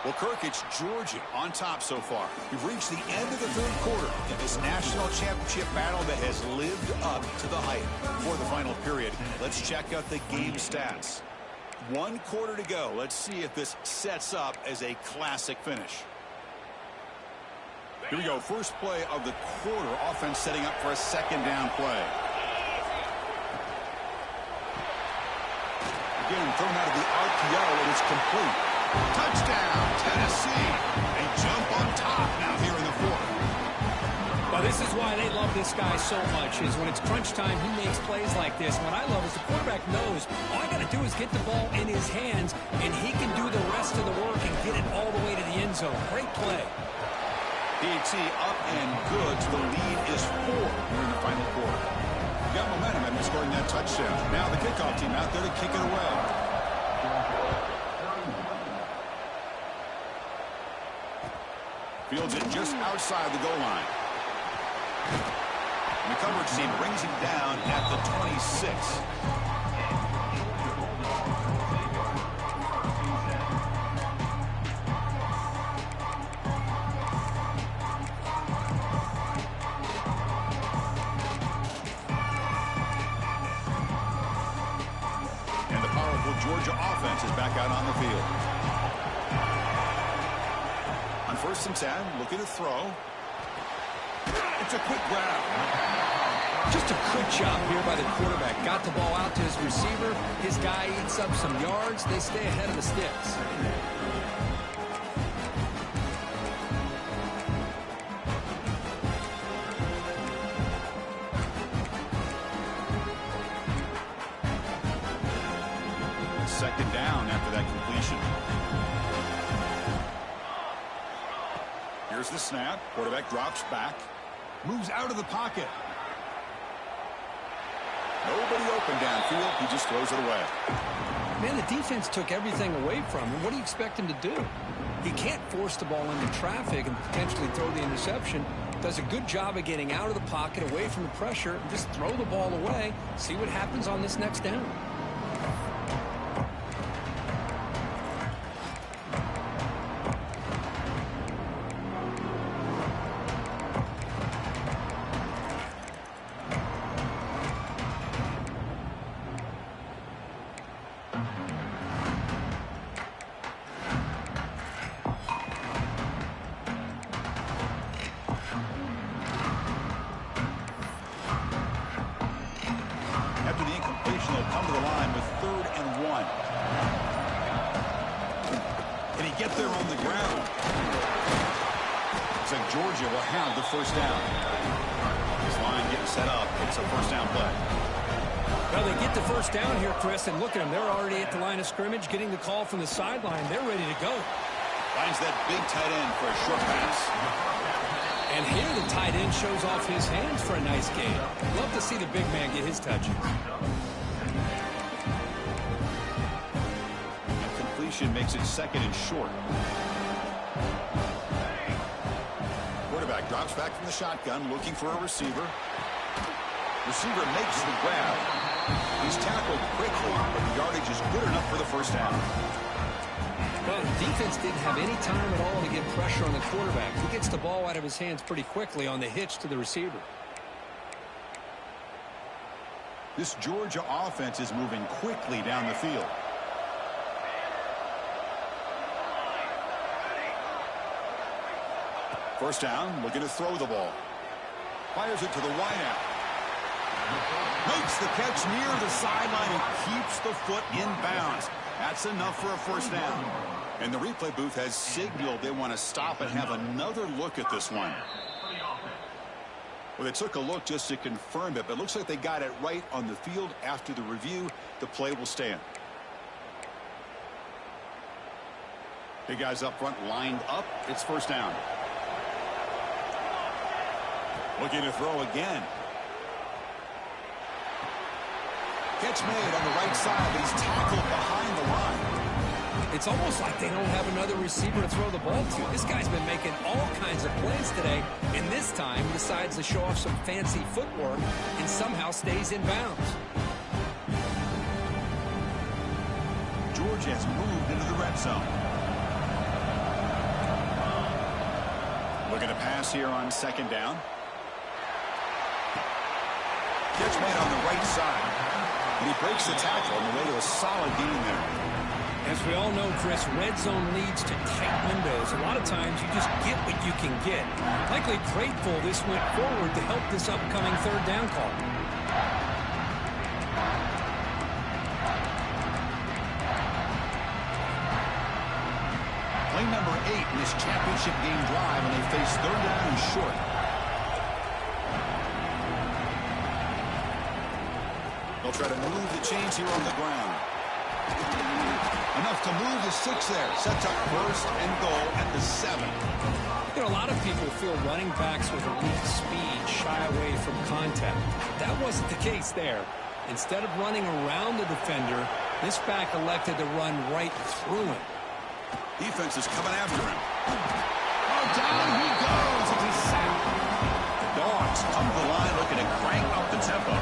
Well, Kirk, it's Georgia on top so far. We've reached the end of the 3rd quarter in this national championship battle that has lived up to the hype. For the final period, let's check out the game stats. 1 quarter to go. Let's see if this sets up as a classic finish. Here we go. First play of the quarter. Offense setting up for a 2nd down play. Again, thrown out of the RPO, and it's complete. Touchdown, Tennessee. They jump on top now here in the 4th. Well, this is why they love this guy so much, is when it's crunch time, he makes plays like this. What I love is the quarterback knows all I got to do is get the ball in his hands, and he can do the rest of the work and get it all the way to the end zone. Great play. DT up and good. So the lead is 4 here in the final quarter. We got momentum and scoring that touchdown. Now the kickoff team out there to kick it away. Fields it just outside the goal line. And the coverage team brings him down at the 26. And the powerful Georgia offense is back out on the field. On 1st and 10, looking to throw. It's a quick grab. Just a quick job here by the quarterback. Got the ball out to his receiver. His guy eats up some yards. They stay ahead of the sticks. Second down after that completion. Here's the snap. Quarterback drops back. Moves out of the pocket. Nobody open downfield. He just throws it away. Man, the defense took everything away from him. What do you expect him to do? He can't force the ball into traffic and potentially throw the interception. Does a good job of getting out of the pocket, away from the pressure, and just throw the ball away. See what happens on this next down. After the incompletion, they'll come to the line with 3rd and 1. Can he get there on the ground? Looks like Georgia will have the 1st down. This line getting set up. It's a 1st down play. Well, they get the 1st down here, Chris, and look at them. They're already at the line of scrimmage, getting the call from the sideline. They're ready to go. Finds that big tight end for a short pass. And here the tight end shows off his hands for a nice game. Love to see the big man get his touches. And completion makes it 2nd and short. Quarterback drops back from the shotgun, looking for a receiver. Receiver makes the grab. He's tackled quickly, but the yardage is good enough for the 1st down. Well, the defense didn't have any time at all to get pressure on the quarterback. He gets the ball out of his hands pretty quickly on the hitch to the receiver. This Georgia offense is moving quickly down the field. First down, looking to throw the ball. Fires it to the wideout. Makes the catch near the sideline and keeps the foot in bounds. That's enough for a 1st down. And the replay booth has signaled they want to stop and have another look at this one. Well, they took a look just to confirm it, but it looks like they got it right on the field. After the review, the play will stand. Big guys up front lined up. It's 1st down. Looking to throw again. Catch made on the right side, but he's tackled behind the line. It's almost like they don't have another receiver to throw the ball to. This guy's been making all kinds of plays today, and this time decides to show off some fancy footwork and somehow stays in bounds. Georgia has moved into the red zone. Looking to pass here on 2nd down. Catch made on the right side. And he breaks the tackle on the way to a solid gain there. As we all know, Chris, red zone leads to tight windows. A lot of times you just get what you can get. Likely grateful this went forward to help this upcoming 3rd down call. Play number 8 in this championship game drive, and they face 3rd down and short. They'll try to move the chains here on the ground. Enough to move the 6 there. Sets up 1st and goal at the 7. You know, a lot of people feel running backs with elite speed shy away from contact. That wasn't the case there. Instead of running around the defender, this back elected to run right through him. Defense is coming after him. down he goes. It's a sack. The Dogs come to the line looking to crank up the tempo.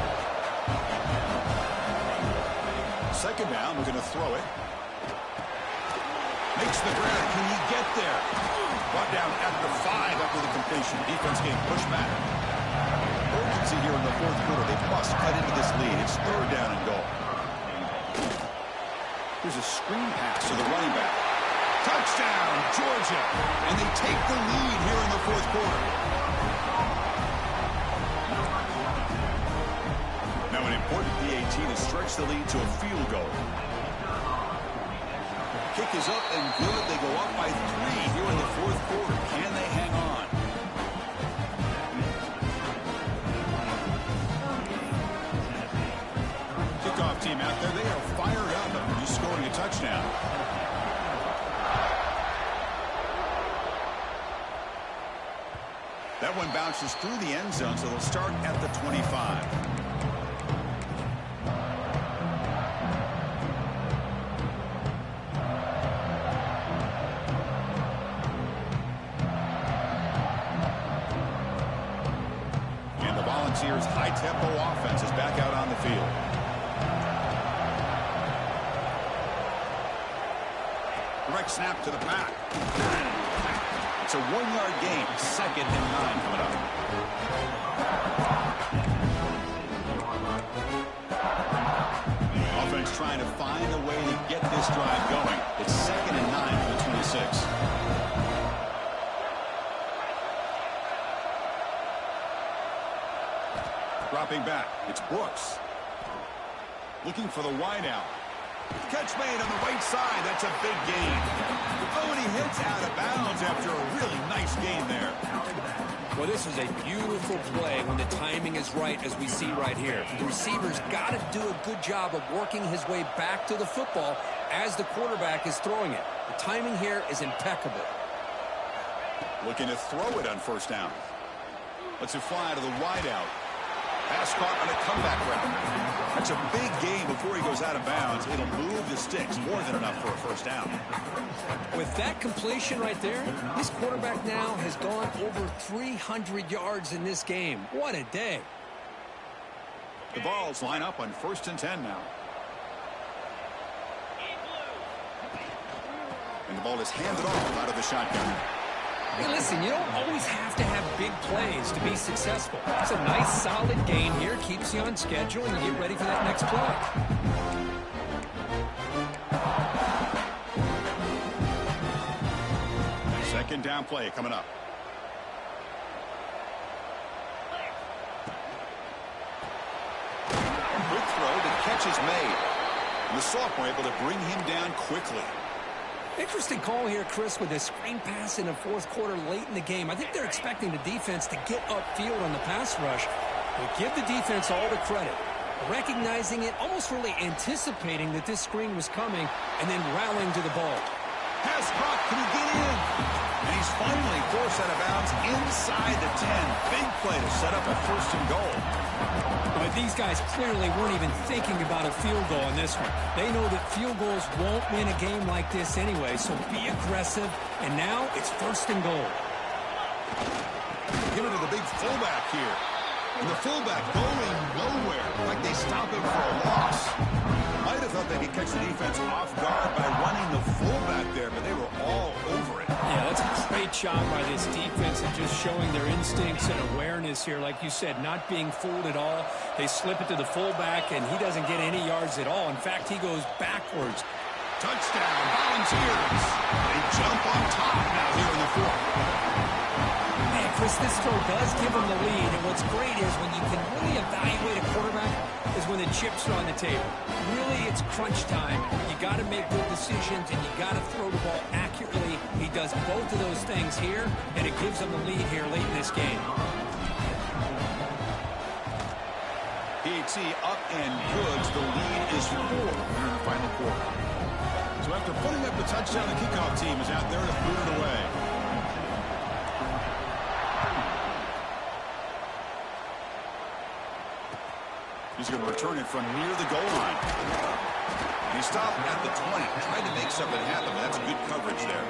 Second down, we're going to throw it. Makes the grab. Can he get there? Brought down at the 5 after the completion. Defense getting pushed back. Urgency here in the fourth quarter. They must cut into this lead. It's third down and goal. Here's a screen pass to the running back. Touchdown, Georgia. And they take the lead here in the fourth quarter. Now an important PAT to stretch the lead to a field goal. Kick is up and good. They go up by 3 here in the fourth quarter. Can they hang on? Kickoff team out there. They are fired up after just scoring a touchdown. That one bounces through the end zone, so they'll start at the 25. Volunteers' high-tempo offense is back out on the field. Direct snap to the pack. It's a 1-yard gain. 2nd and 9 coming up. Offense trying to find a way to get this drive going. It's 2nd and 9 for the 26. Dropping back. It's Brooks. Looking for the wideout. Catch made on the right side. That's a big gain. Oh, and he hits out of bounds after a really nice gain there. Well, this is a beautiful play when the timing is right, as we see right here. The receiver's got to do a good job of working his way back to the football as the quarterback is throwing it. The timing here is impeccable. Looking to throw it on first down. Lets it fly to the wideout. Pass caught on a comeback route. That's a big gain before he goes out of bounds. It'll move the sticks more than enough for a first down. With that completion right there, this quarterback now has gone over 300 yards in this game. What a day. The Vols line up on 1st and 10 now. And the ball is handed off out of the shotgun. Hey, listen, you don't always have to have big plays to be successful. It's a nice, solid gain here. Keeps you on schedule, and you get ready for that next play. Second down play coming up. Good throw. The catch is made. And the sophomore able to bring him down quickly. Interesting call here, Chris, with a screen pass in the fourth quarter late in the game. I think they're expecting the defense to get upfield on the pass rush. But give the defense all the credit. Recognizing it, almost really anticipating that this screen was coming, and then rallying to the ball. Pass caught. Can he get in? And he's finally forced out of bounds inside the 10. Big play to set up a 1st and goal. But these guys clearly weren't even thinking about a field goal in this one. They know that field goals won't win a game like this anyway, so be aggressive. And now it's 1st and goal. Give it to the big fullback here. And the fullback going nowhere. Like they stop him for a loss. Might have thought they could catch the defense off guard by running the fullback there, but they were all over it. Yeah, that's a great job by this defense and just showing their instincts and awareness here. Like you said, not being fooled at all. They slip it to the fullback, and he doesn't get any yards at all. In fact, he goes backwards. Touchdown, Volunteers. They jump on top now here in the fourth. Man, Chris, this throw does give them the lead, and what's great is when you can really evaluate a quarterback is when the chips are on the table. Really, it's crunch time. You got to make good decisions, and you got to throw the ball accurately. He does both of those things here, and it gives them the lead here late in this game. PAT up and good. The lead is 4 here in the final quarter. So after putting up the touchdown, the kickoff team is out there to boot it away. He's going to return it from near the goal line. He stopped at the 20, tried to make something happen, but that's good coverage there.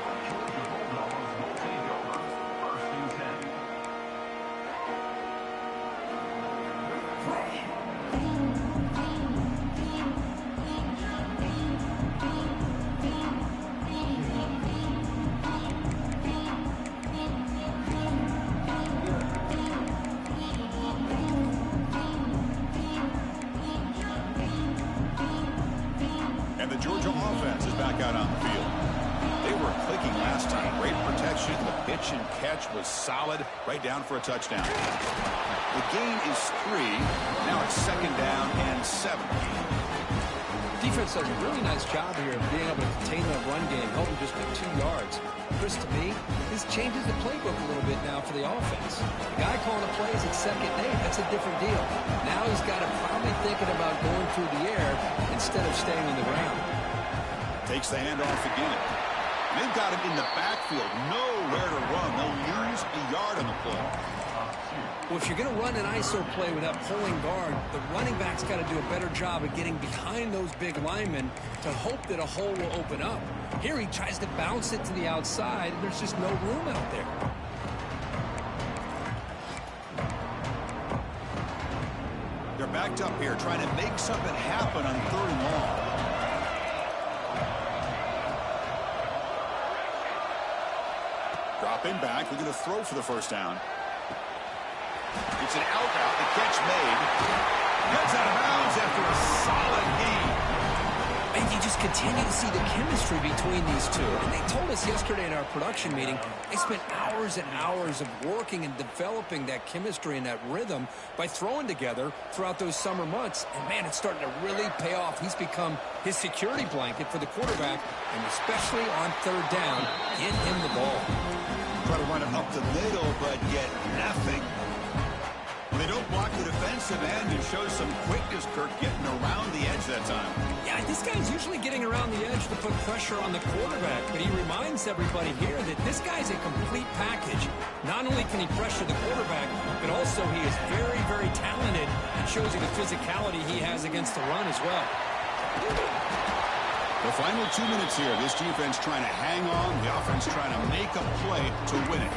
offense is back out on the field. They were clicking last time. Great protection. The pitch and catch was solid. Right down for a touchdown. The gain is 3. Now it's 2nd down and 7. Defense does a really nice job here of being able to contain that run game, help them just get 2 yards. Chris, to me, this changes the playbook a little bit now for the offense. The guy calling the plays at 2nd and 8, that's a different deal. Now he's got to probably thinking about going through the air instead of staying on the ground. Takes the handoff again. They've got him in the backfield. Nowhere to run. They'll lose a yard on the play. Well, if you're going to run an ISO play with that pulling guard, the running back's got to do a better job of getting behind those big linemen to hope that a hole will open up. Here he tries to bounce it to the outside, and there's just no room out there. They're backed up here trying to make something happen on 3rd and long. Dropping back. They're going to throw for the 1st down. It's an out route. The catch made. Heads out of bounds after a solid gain. And you just continue to see the chemistry between these two. And they told us yesterday in our production meeting, they spent hours and hours of working and developing that chemistry and that rhythm by throwing together throughout those summer months. And, man, it's starting to really pay off. He's become his security blanket for the quarterback, and especially on 3rd down, get him the ball. Try to run it up the middle, but get nothing. When they don't block the defensive end, it shows some quickness, Kirk, getting around the edge that time. Yeah, this guy's usually getting around the edge to put pressure on the quarterback, but he reminds everybody here that this guy's a complete package. Not only can he pressure the quarterback, but also he is very, very talented and shows you the physicality he has against the run as well. The final 2 minutes here. This defense trying to hang on. The offense trying to make a play to win it.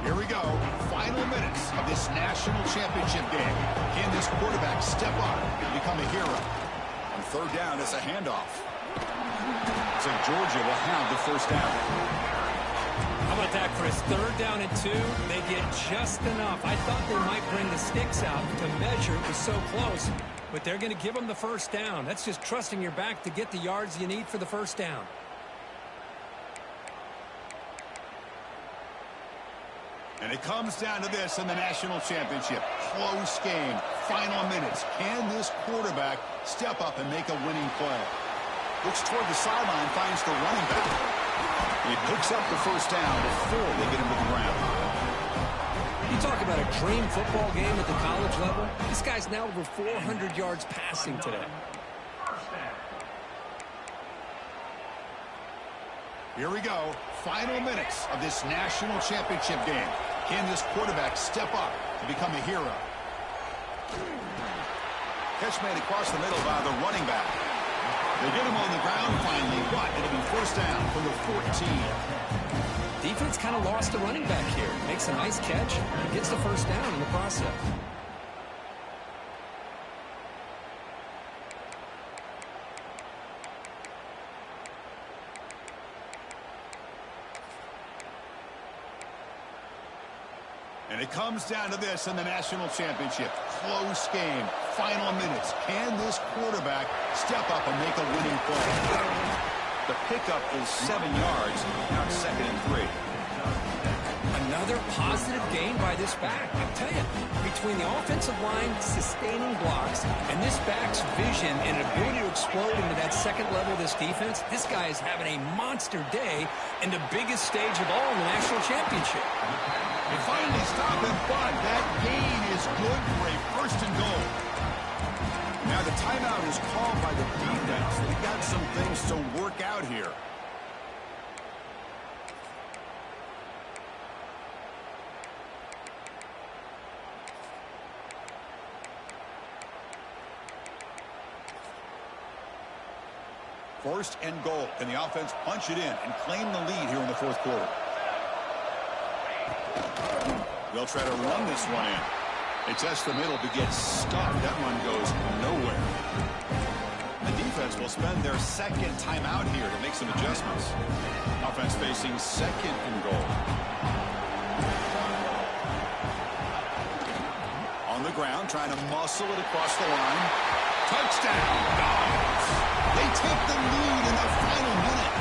Here we go. Final minutes of this national championship game. Can this quarterback step up and become a hero? On 3rd down, it's a handoff. So Georgia will have the 1st down. How about that, Chris? 3rd down and 2. They get just enough. I thought they might bring the sticks out to measure. It was so close. But they're going to give them the 1st down. That's just trusting your back to get the yards you need for the 1st down. And it comes down to this in the national championship. Close game. Final minutes. Can this quarterback step up and make a winning play? Looks toward the sideline, finds the running back. He picks up the 1st down before they get him to the ground. You talk about a dream football game at the college level. This guy's now over 400 yards passing today. Here we go. Final minutes of this national championship game. Can this quarterback step up to become a hero? Catch made across the middle by the running back. They get him on the ground finally, but it'll be 1st down from the 14. Defense kind of lost the running back here. Makes a nice catch and gets the 1st down in the process. And it comes down to this in the national championship. Close game. Final minutes. Can this quarterback step up and make a winning play? The pickup is 7 yards. Now it's 2nd and 3. Another positive gain by this back. I tell you, between the offensive line sustaining blocks and this back's vision and ability to explode into that 2nd level of this defense, this guy is having a monster day in the biggest stage of all in the national championship. They finally stop him, but that gain is good for a 1st and goal. Now the timeout is called by the defense. They've got some things to work out here. First and goal. Can the offense punch it in and claim the lead here in the 4th quarter? They'll try to run this one in. They test the middle, but get stuck. That one goes nowhere. The defense offense will spend their second timeout here to make some adjustments. Offense facing second and goal. On the ground, trying to muscle it across the line. Touchdown, Dogs. They take the lead in the final minute.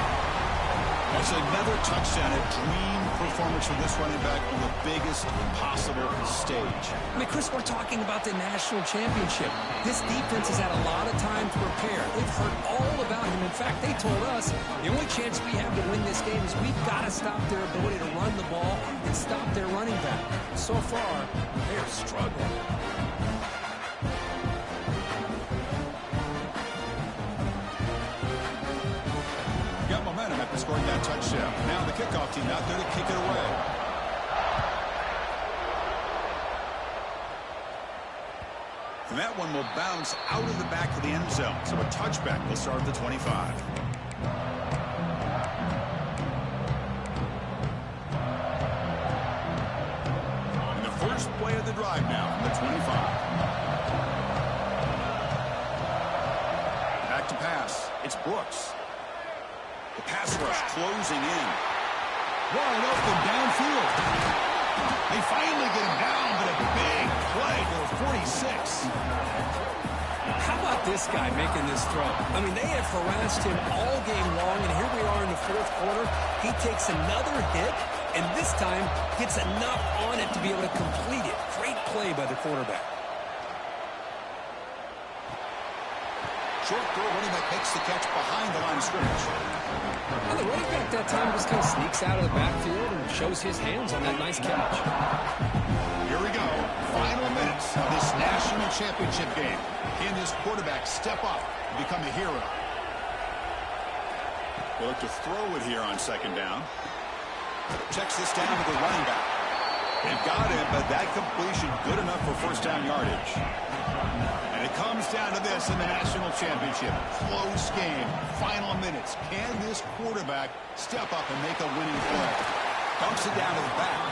That's another touchdown. A dream performance for this running back on the biggest possible stage. I mean, Chris, we're talking about the national championship. This defense has had a lot of time to prepare. They've heard all about him. In fact, they told us the only chance we have to win this game is we've got to stop their ability to run the ball and stop their running back. So far, they're struggling. Got momentum after scoring that touchdown. Now the kickoff team out there to kick it away. And that one will bounce out of the back of the end zone. So a touchback will start at the 25. And the first play of the drive now from the 25. Back to pass. It's Brooks. The pass rush closing in. Wide open downfield. They finally get him down, but a big play for 46. How about this guy making this throw? I mean, they have harassed him all game long, and here we are in the fourth quarter. He takes another hit, and this time gets enough on it to be able to complete it. Great play by the quarterback. Short throw, running back makes the catch behind the line of scrimmage. Well, the running back that time just kind of sneaks out of the backfield and shows his hands on that nice catch. Here we go. Final minutes of this national championship game. Can this quarterback step up and become a hero? We'll look to throw it here on second down. Checks this down to the running back. They've got him, but that completion good enough for first down yardage. And it comes down to this in the national championship. Close game. Final minutes. Can this quarterback step up and make a winning play? Dumps it down to the back.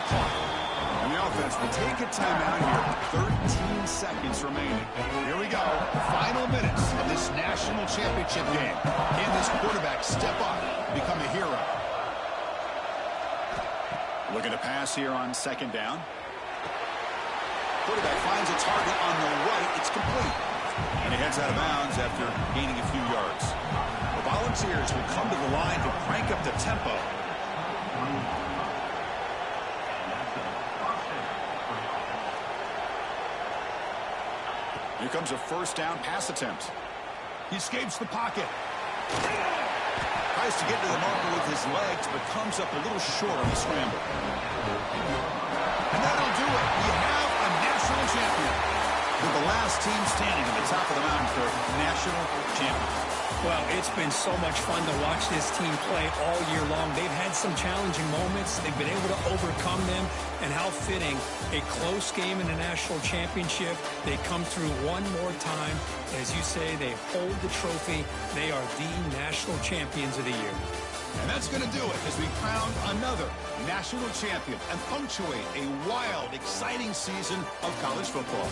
And the offense will take a timeout here. 13 seconds remaining. Here we go. Final minutes of this national championship game. Can this quarterback step up and become a hero? Looking to pass here on second down. Quarterback finds a target on the right. It's complete. And he heads out of bounds after gaining a few yards. The Volunteers will come to the line to crank up the tempo. Here comes a first down pass attempt. He escapes the pocket. Tries to get to the marker with his legs, but comes up a little short on the scramble. And that'll do it. We have a national champion. With the last team standing at the top of the mountain for national champions. Well, it's been so much fun to watch this team play all year long. They've had some challenging moments. They've been able to overcome them. And how fitting, a close game in the national championship. They come through one more time. As you say, they hold the trophy. They are the national champions of the year. And that's going to do it as we crown another national champion and punctuate a wild, exciting season of college football.